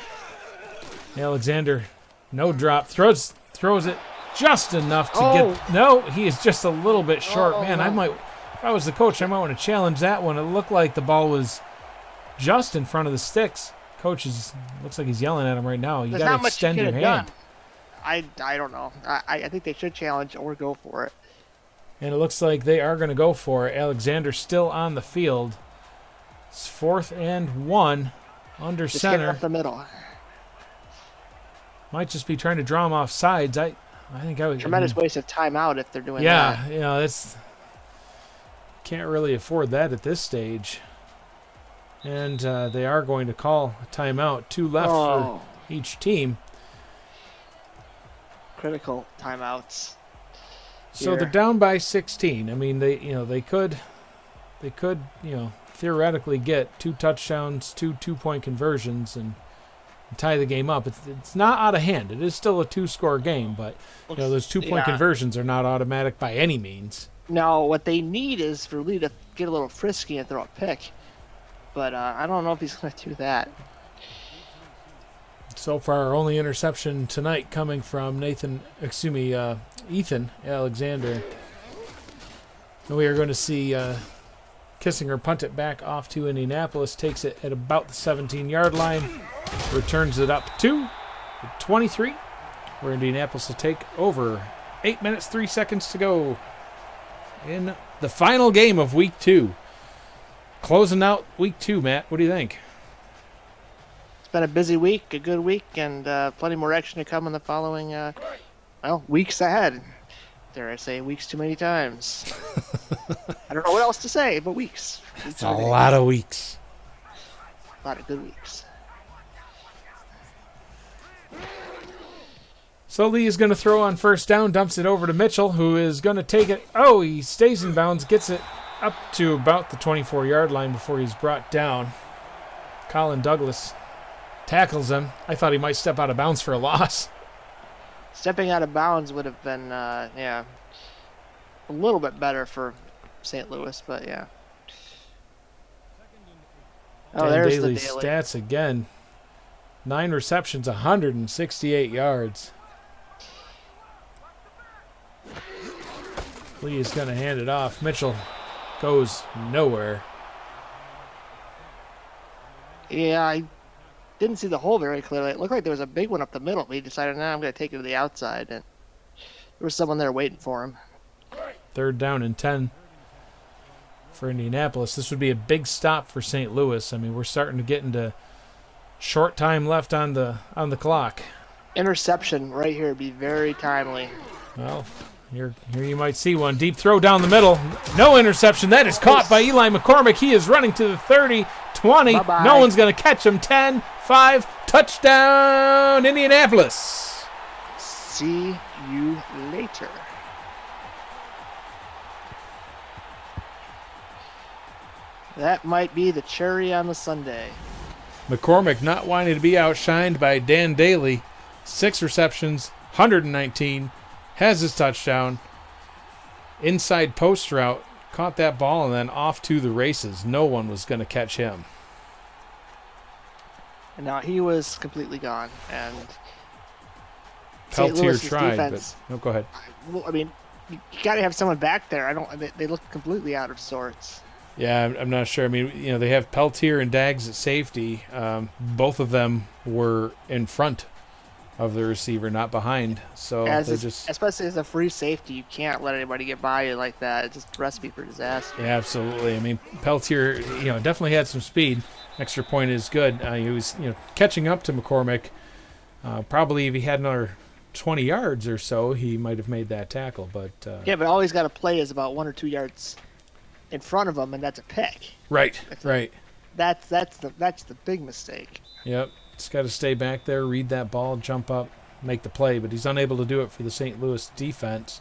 Alexander, no drop, throws it just enough to get. No, he is just a little bit short. Man, no. If I was the coach, I might want to challenge that one. It looked like the ball was just in front of the sticks. Coach looks like he's yelling at him right now. You got to extend your hand.
I don't know. I think they should challenge or go for it.
And it looks like they are going to go for it. Alexander still on the field. It's 4th and 1 under
just
center.
Get up the middle.
Might just be trying to draw him off sides. I think I would.
Tremendous waste of timeout if they're doing
Yeah,
that.
that's can't really afford that at this stage. And they are going to call a timeout. 2 left for each team.
Critical timeouts.
So they're down by 16. I mean, they could theoretically get 2 touchdowns, 2 2-point conversions, and tie the game up. It's not out of hand. It is still a 2-score game, but those 2-point conversions are not automatic by any means.
No, what they need is for Lee to get a little frisky and throw a pick. But I don't know if he's going to do that.
So far, our only interception tonight coming from Ethan Alexander. And we are going to see Kissinger punt it back off to Indianapolis, takes it at about the 17-yard line, returns it up to 23, where Indianapolis will take over. 8 minutes, 3 seconds to go in the final game of Week 2. Closing out Week 2, Matt. What do you think?
It's been a busy week, a good week, and plenty more action to come in the following, weeks ahead. Dare I say weeks too many times. I don't know what else to say, but weeks.
It's a lot of weeks.
A lot of good weeks.
So Lee is going to throw on first down, dumps it over to Mitchell, who is going to take it. Oh, he stays in bounds, gets it up to about the 24-yard line before he's brought down. Colin Douglas tackles him. I thought he might step out of bounds for a loss.
Stepping out of bounds would have been, a little bit better for St. Louis, but yeah. Oh, there's the daily
stats again. 9 receptions, 168 yards. Lee is going to hand it off. Mitchell goes nowhere.
Yeah, I didn't see the hole very clearly. It looked like there was a big one up the middle. He decided, I'm going to take it to the outside. And there was someone there waiting for him.
3rd down and 10 for Indianapolis. This would be a big stop for St. Louis. I mean, we're starting to get into short time left on the clock.
Interception right here would be very timely.
Well, here you might see one. Deep throw down the middle. No interception. That is caught by Eli McCormick. He is running to the 30, 20.
Bye-bye.
No one's going to catch him. 10, 5. Touchdown, Indianapolis.
See you later. That might be the cherry on the sundae.
McCormick not wanting to be outshined by Dan Daly. 6 receptions, 119. Has his touchdown. Inside post route. Caught that ball and then off to the races. No one was going to catch him.
And now he was completely gone. And St.
Peltier
Louis's
tried,
defense,
but no, go ahead.
well, I mean, you got to have someone back there. They look completely out of sorts.
Yeah, I'm not sure. I mean, they have Peltier and Daggs at safety. Both of them were in front of the receiver, not behind. So
Especially as a free safety, you can't let anybody get by you like that. It's just a recipe for disaster.
Yeah, absolutely. I mean, Peltier, definitely had some speed. Extra point is good. He was, catching up to McCormick. Probably if he had another 20 yards or so, he might have made that tackle. But
yeah, but all he's got to play is about 1 or 2 yards in front of him, and that's a pick.
Right.
That's the big mistake.
Yep. Just got to stay back there, read that ball, jump up, make the play. But he's unable to do it for the St. Louis defense.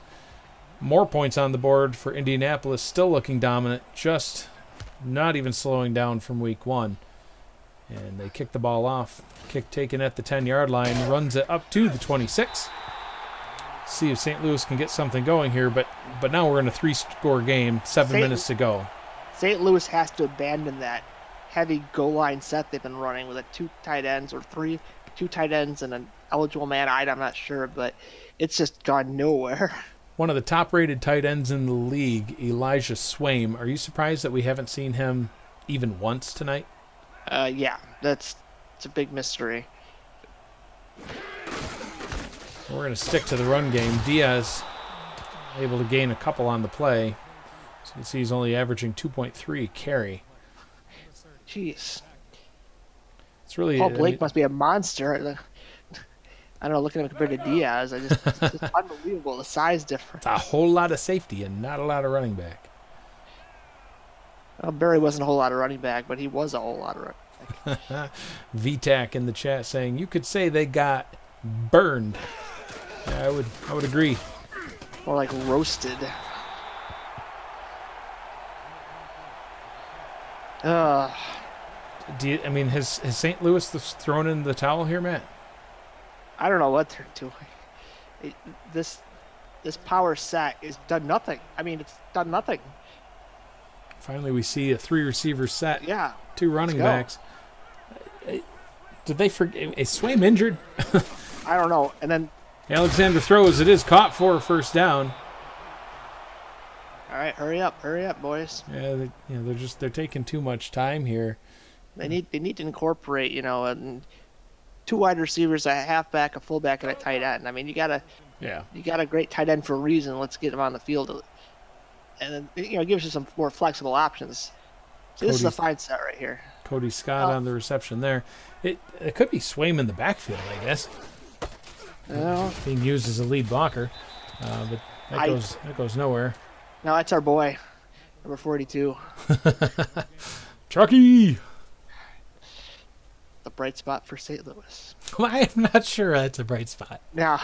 More points on the board for Indianapolis, still looking dominant, just not even slowing down from week 1. And they kick the ball off. Kick taken at the 10-yard line, runs it up to the 26. See if St. Louis can get something going here, but now we're in a 3-score game, 7 minutes to go.
St. Louis has to abandon that heavy goal line set they've been running with 2 tight ends or 2 tight ends and an eligible man. I'm not sure, but it's just gone nowhere.
One of the top-rated tight ends in the league, Elijah Swaim. Are you surprised that we haven't seen him even once tonight?
Yeah, it's a big mystery.
We're going to stick to the run game. Diaz able to gain a couple on the play. So you can see he's only averaging 2.3 carry.
Jeez.
It's really
Paul Blake must be a monster. I don't know, looking at him compared to Diaz, it's just unbelievable, the size difference.
It's a whole lot of safety and not a lot of running back.
Well, Barry wasn't a whole lot of running back, but he was a whole lot of running back.
VTAC in the chat saying, you could say they got burned. Yeah, I would agree.
More like roasted.
Has St. Louis thrown in the towel here, Matt?
I don't know what they're doing. This power set has done nothing. It's done nothing.
Finally, we see a 3-receiver set.
Yeah.
2 running backs. Did they forget? Is Swaim injured?
I don't know. And then
Alexander throws. It is caught for a first down.
All right, hurry up, boys.
Yeah, they're taking too much time here.
They need to incorporate, 2 wide receivers, a halfback, a fullback, and a tight end. You got a great tight end for a reason. Let's get him on the field, and then it gives you some more flexible options. So this is a fine set right here.
Cody Scott on the reception there. It could be Swaim in the backfield, I guess. Being used as a lead blocker, but that goes nowhere.
No, that's our boy, number 42.
Chucky!
The bright spot for St. Louis.
Well, I am not sure that's a bright spot.
Now,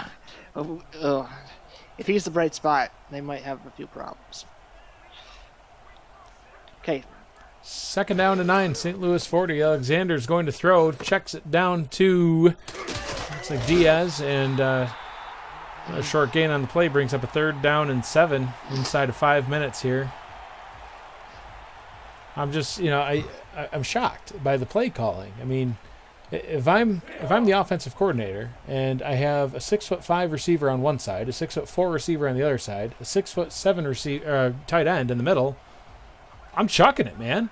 if he's the bright spot, they might have a few problems. Okay.
2nd down to 9, St. Louis 40. Alexander's going to throw, checks it down to, looks like Diaz, and a short gain on the play brings up a 3rd down and 7 inside of 5 minutes here. I'm just, I'm shocked by the play calling. If I'm the offensive coordinator and I have a 6'5" receiver on one side, a 6'4" receiver on the other side, a 6'7" tight end in the middle, I'm chucking it, man.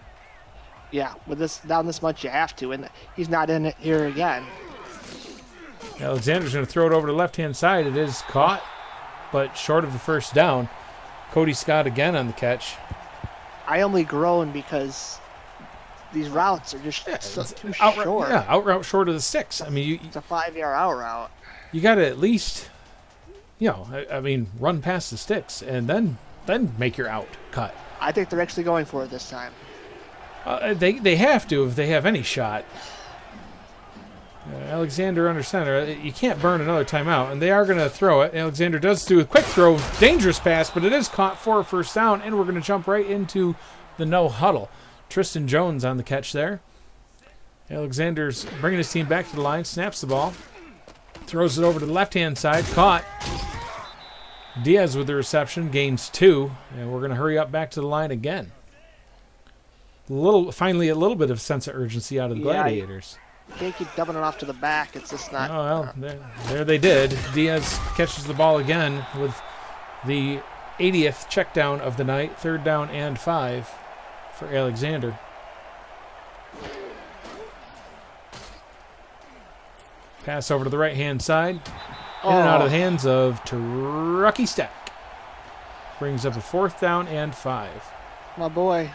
Yeah, with this down this much, you have to, and he's not in it here again.
Alexander's going to throw it over to the left-hand side. It is caught, but short of the first down. Cody Scott again on the catch.
I only groan because these routes are just too short.
Yeah, out route short of the sticks.
It's a 5-yard out route.
You got to at least, I mean, run past the sticks and then make your out cut.
I think they're actually going for it this time.
They have to if they have any shot. Alexander under center. You can't burn another timeout, and they are going to throw it. Alexander does do a quick throw, dangerous pass, but it is caught for a first down, and we're going to jump right into the no huddle. Tristan Jones on the catch there. Alexander's bringing his team back to the line, snaps the ball, throws it over to the left-hand side, caught. Diaz with the reception, gains 2, and we're going to hurry up back to the line again. Finally, a little bit of sense of urgency out of the Gladiators.
You can't keep dumping it off to the back. It's just not.
Oh, well, there they did. Diaz catches the ball again with the 80th check down of the night. 3rd down and 5 for Alexander. Pass over to the right-hand side. In and out of the hands of Truckee Stack. Brings up a 4th down and 5.
My boy.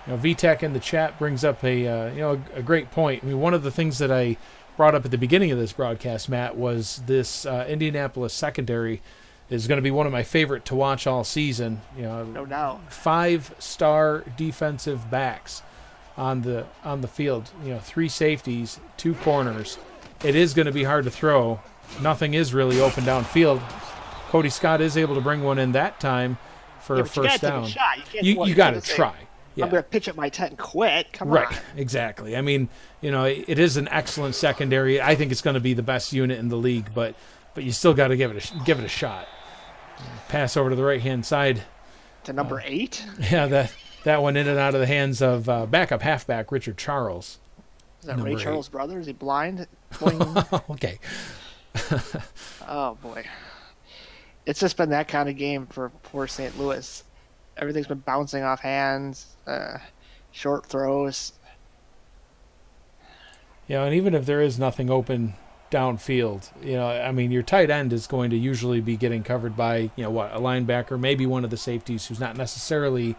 VTech in the chat brings up a great point. I mean, one of the things that I brought up at the beginning of this broadcast, Matt, was this Indianapolis secondary is going to be one of my favorite to watch all season.
No doubt.
5-star defensive backs on the field. 3 safeties, 2 corners. It is going to be hard to throw. Nothing is really open downfield. Cody Scott is able to bring one in that time for a first down. You got to try. Yeah.
I'm going to pitch up my tent and quit. Come on.
Right, exactly. I mean, it is an excellent secondary. I think it's going to be the best unit in the league, but you still got to give it a shot. Pass over to the right-hand side.
To number 8?
Yeah, that one in and out of the hands of backup halfback Richard Charles.
Is that Ray Charles' brother? Is he blind?
Okay.
Oh, boy. It's just been that kind of game for poor St. Louis. Everything's been bouncing off hands, short throws.
And even if there is nothing open downfield, I mean, your tight end is going to usually be getting covered by, a linebacker, maybe one of the safeties who's not necessarily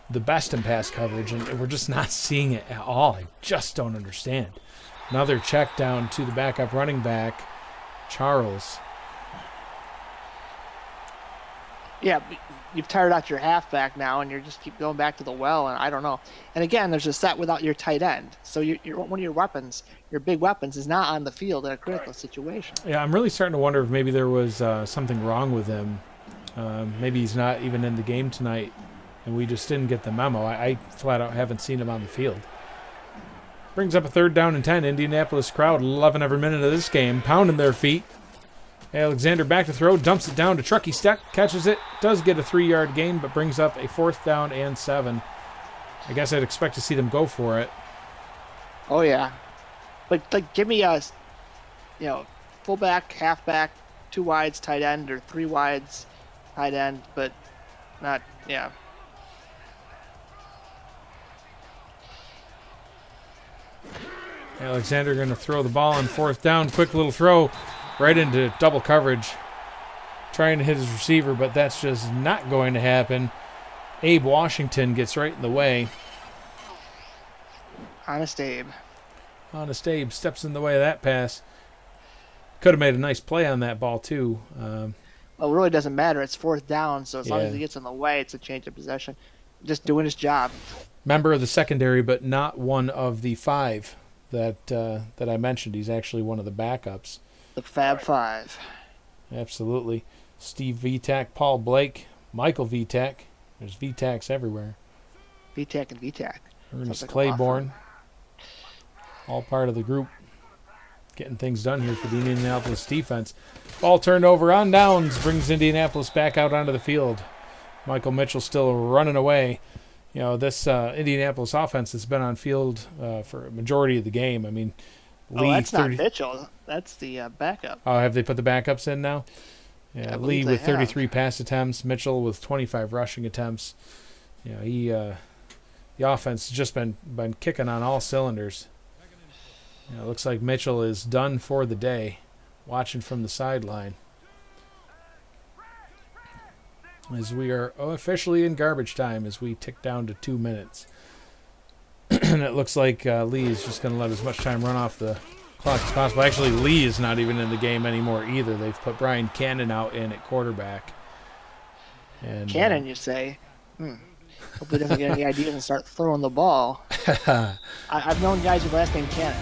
the best in pass coverage, and we're just not seeing it at all. I just don't understand. Another check down to the backup running back, Charles.
Yeah, you've tired out your halfback now, and you just keep going back to the well, and I don't know. And again, there's a set without your tight end. So one of your weapons, your big weapons, is not on the field in a critical situation.
Yeah, I'm really starting to wonder if maybe there was something wrong with him. Maybe he's not even in the game tonight, and we just didn't get the memo. I flat out haven't seen him on the field. Brings up a 3rd down and 10. Indianapolis crowd loving every minute of this game, pounding their feet. Alexander back to throw, dumps it down to Truckee Stack, catches it, does get a 3-yard gain, but brings up a 4th down and 7. I guess I'd expect to see them go for it.
Oh, yeah. But, give me a, fullback, halfback, 2 wides, tight end, or 3 wides, tight end, but not, yeah.
Alexander going to throw the ball on 4th down. Quick little throw right into double coverage. Trying to hit his receiver, but that's just not going to happen. Abe Washington gets right in the way.
Honest Abe
steps in the way of that pass. Could have made a nice play on that ball, too.
Well, it really doesn't matter. It's 4th down, so as long as he gets in the way, it's a change of possession. Just doing his job.
Member of the secondary, but not one of the 5 that I mentioned. He's actually one of the backups.
The Fab 5.
Absolutely. Steve Vitak, Paul Blake, Michael Vitak. There's Vitaks everywhere.
Vitak and Vitak.
Ernest Claiborne. All part of the group. Getting things done here for the Indianapolis defense. Ball turned over on downs. Brings Indianapolis back out onto the field. Michael Mitchell still running away. This Indianapolis offense has been on field for a majority of the game. I mean, Lee,
that's not Mitchell. That's the backup.
Oh, have they put the backups in now? Yeah, Lee with 33 pass attempts. Mitchell with 25 rushing attempts. The offense has just been kicking on all cylinders. It looks like Mitchell is done for the day, watching from the sideline. As we are officially in garbage time as we tick down to 2 minutes. And it looks like Lee is just going to let as much time run off the clock as possible. Actually, Lee is not even in the game anymore either. They've put Brian Cannon out in at quarterback. And
Cannon, you say? Hope he doesn't get any ideas and start throwing the ball. I've known guys with last name Cannon.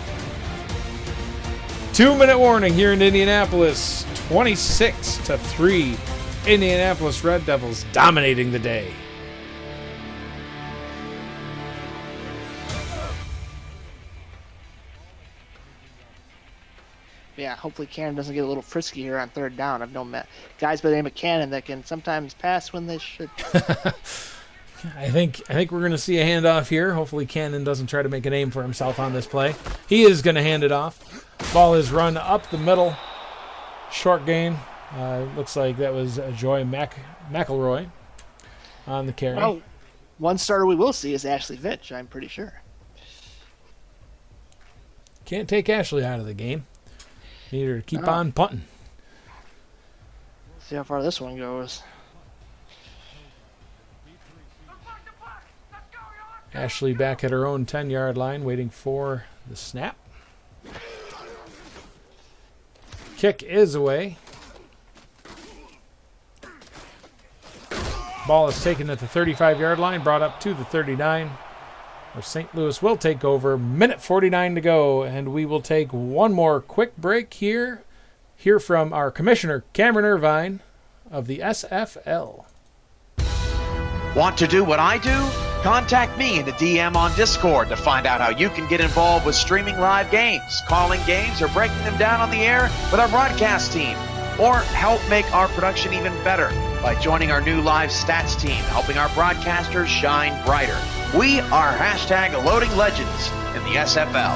2-minute warning here in Indianapolis. 26-3. Indianapolis Red Devils dominating the day.
Yeah, hopefully Cannon doesn't get a little frisky here on third down. I've known guys by the name of Cannon that can sometimes pass when they should.
I think we're going to see a handoff here. Hopefully Cannon doesn't try to make a name for himself on this play. He is going to hand it off. Ball is run up the middle. Short gain. Looks like that was Joy McElroy on the carry.
Well, one starter we will see is Ashley Fitch, I'm pretty sure.
Can't take Ashley out of the game. Need her to keep on punting.
See how far this one goes.
Ashley back at her own 10-yard line, waiting for the snap. Kick is away. Ball is taken at the 35-yard line, brought up to the 39. Where St. Louis will take over. Minute 49 to go, and we will take one more quick break here. Hear from our commissioner, Cameron Irvine, of the SFL.
Want to do what I do? Contact me in the DM on Discord to find out how you can get involved with streaming live games, calling games, or breaking them down on the air with our broadcast team. Or help make our production even better by joining our new live stats team, helping our broadcasters shine brighter. We are hashtag Loading Legends in the SFL.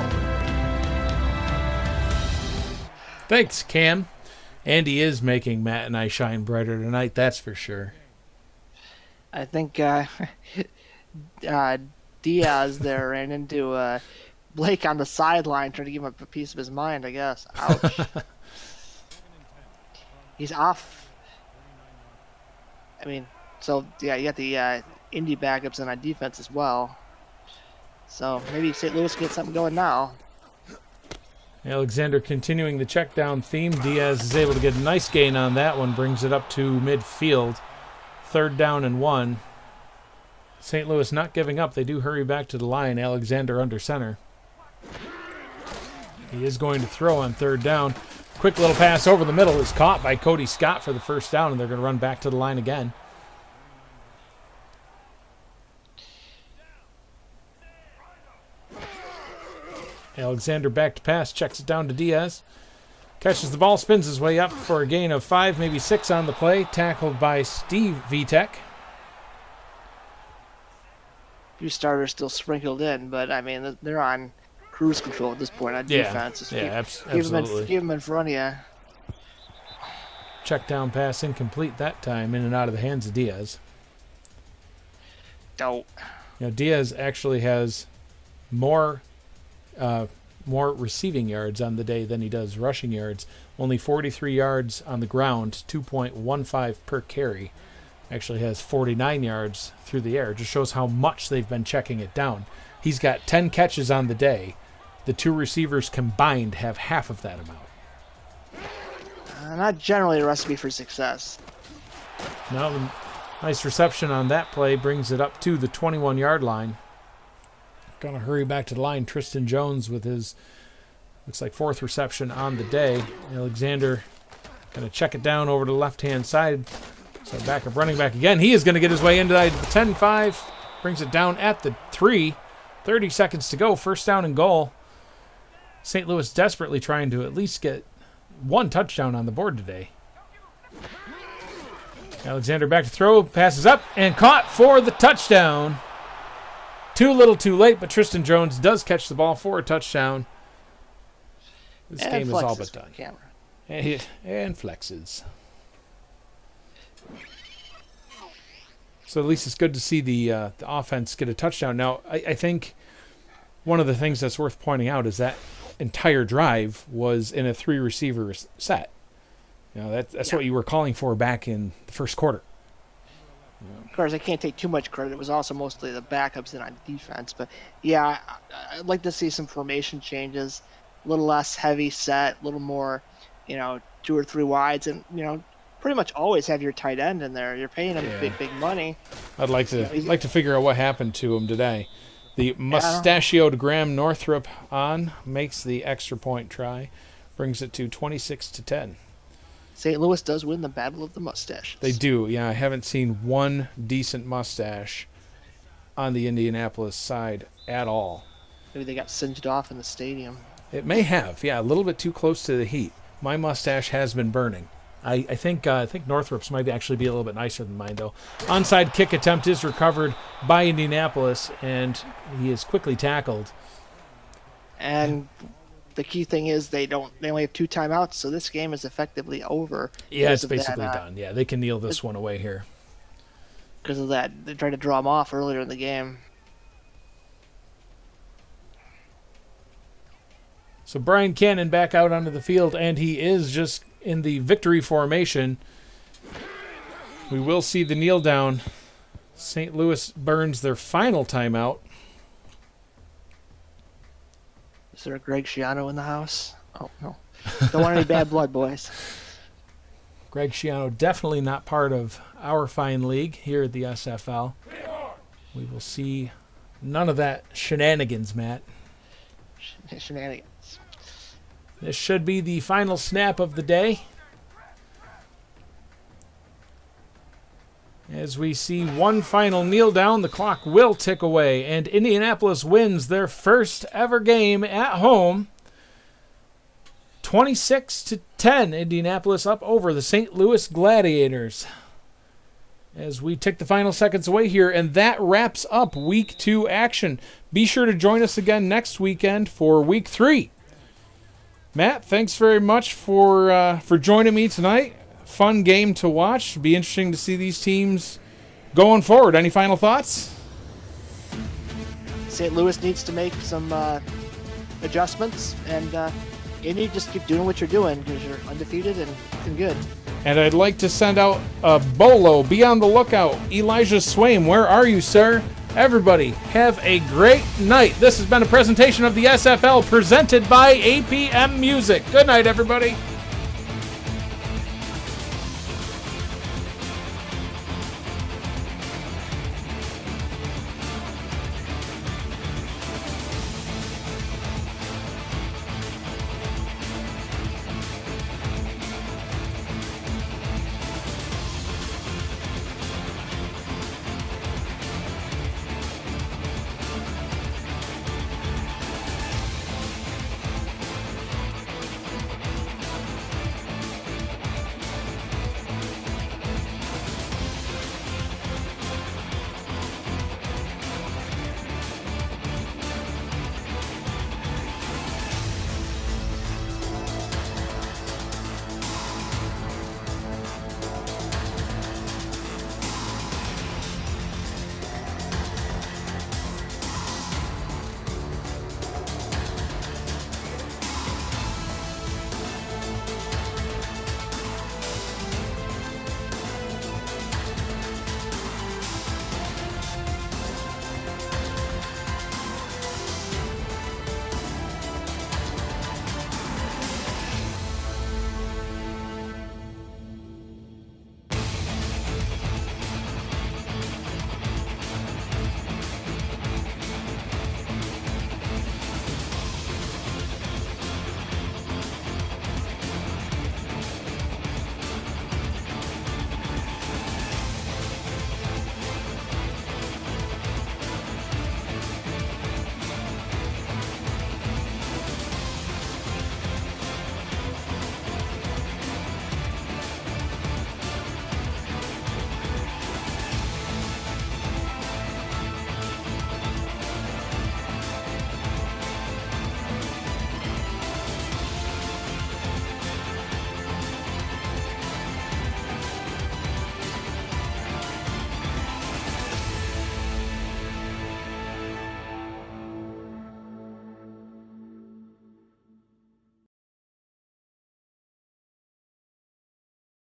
Thanks, Cam. Andy is making Matt and I shine brighter tonight, that's for sure.
I think Diaz there ran into Blake on the sideline trying to give him a piece of his mind, I guess. Ouch. He's off. I mean, so, yeah, you got the Indy backups in on defense as well. So maybe St. Louis gets something going now.
Alexander continuing the check down theme. Diaz is able to get a nice gain on that one, brings it up to midfield. 3rd down and 1. St. Louis not giving up. They do hurry back to the line. Alexander under center. He is going to throw on 3rd down. Quick little pass over the middle is caught by Cody Scott for the 1st down, and they're going to run back to the line again. Alexander back to pass, checks it down to Diaz. Catches the ball, spins his way up for a gain of 5, maybe 6 on the play. Tackled by Steve Vitek.
Few starters still sprinkled in, but I mean they're on cruise control at this point on defense. Just
absolutely.
Keep them in front of you.
Check down pass incomplete that time, in and out of the hands of Diaz.
Dope.
Diaz actually has more receiving yards on the day than he does rushing yards. Only 43 yards on the ground, 2.15 per carry. Actually has 49 yards through the air. Just shows how much they've been checking it down. He's got 10 catches on the day. The 2 receivers combined have half of that amount.
Not generally a recipe for success.
No, nice reception on that play brings it up to the 21-yard line. Going to hurry back to the line. Tristan Jones with his, looks like 4th reception on the day. Alexander going to check it down over to the left-hand side. So backup running back again. He is going to get his way into the 10-5. Brings it down at the 3. 30 seconds to go. 1st down and goal. St. Louis desperately trying to at least get 1 touchdown on the board today. Alexander back to throw. Passes up and caught for the touchdown. Too little too late, but Tristan Jones does catch the ball for a touchdown. This game is all but done. And flexes. So at least it's good to see the offense get a touchdown. Now, I think one of the things that's worth pointing out is that entire drive was in a 3-receiver set. That's what you were calling for back in the first quarter.
Of course, I can't take too much credit. It was also mostly the backups in on defense. But, yeah, I'd like to see some formation changes. little less heavy set, a little more, 2 or 3 wides, and pretty much always have your tight end in there. You're paying him big money.
I'd like to figure out what happened to him today. The mustachioed Graham Northrup makes the extra point try, brings it to 26-10.
St. Louis does win the battle of the mustaches.
They do. Yeah, I haven't seen one decent mustache on the Indianapolis side at all.
Maybe they got singed off in the stadium.
It may have. Yeah, a little bit too close to the heat. My mustache has been burning. I think Northrup's might actually be a little bit nicer than mine, though. Onside kick attempt is recovered by Indianapolis, and he is quickly tackled.
And the key thing is they only have 2 timeouts, so this game is effectively over.
Yeah, it's basically done. Yeah, they can kneel this one away here.
Because of that, they tried to draw him off earlier in the game.
So Brian Cannon back out onto the field, and he is just in the victory formation. We will see the kneel down. St. Louis burns their final timeout.
Is there a Greg Schiano in the house? Oh, no. Don't want any bad blood, boys.
Greg Schiano definitely not part of our fine league here at the SFL. We will see none of that shenanigans, Matt.
Shenanigans.
This should be the final snap of the day. As we see one final kneel down, the clock will tick away, and Indianapolis wins their first ever game at home. 26-10, Indianapolis up over the St. Louis Gladiators. As we tick the final seconds away here, and that wraps up Week 2 action. Be sure to join us again next weekend for Week 3. Matt, thanks very much for joining me tonight. Fun game to watch. It'll be interesting to see these teams going forward. Any final thoughts?
St. Louis needs to make some adjustments, and you need to just keep doing what you're doing because you're undefeated and looking good.
And I'd like to send out a bolo. Be on the lookout. Elijah Swaim, where are you, sir? Everybody, have a great night. This has been a presentation of the SFL presented by APM Music. Good night, everybody.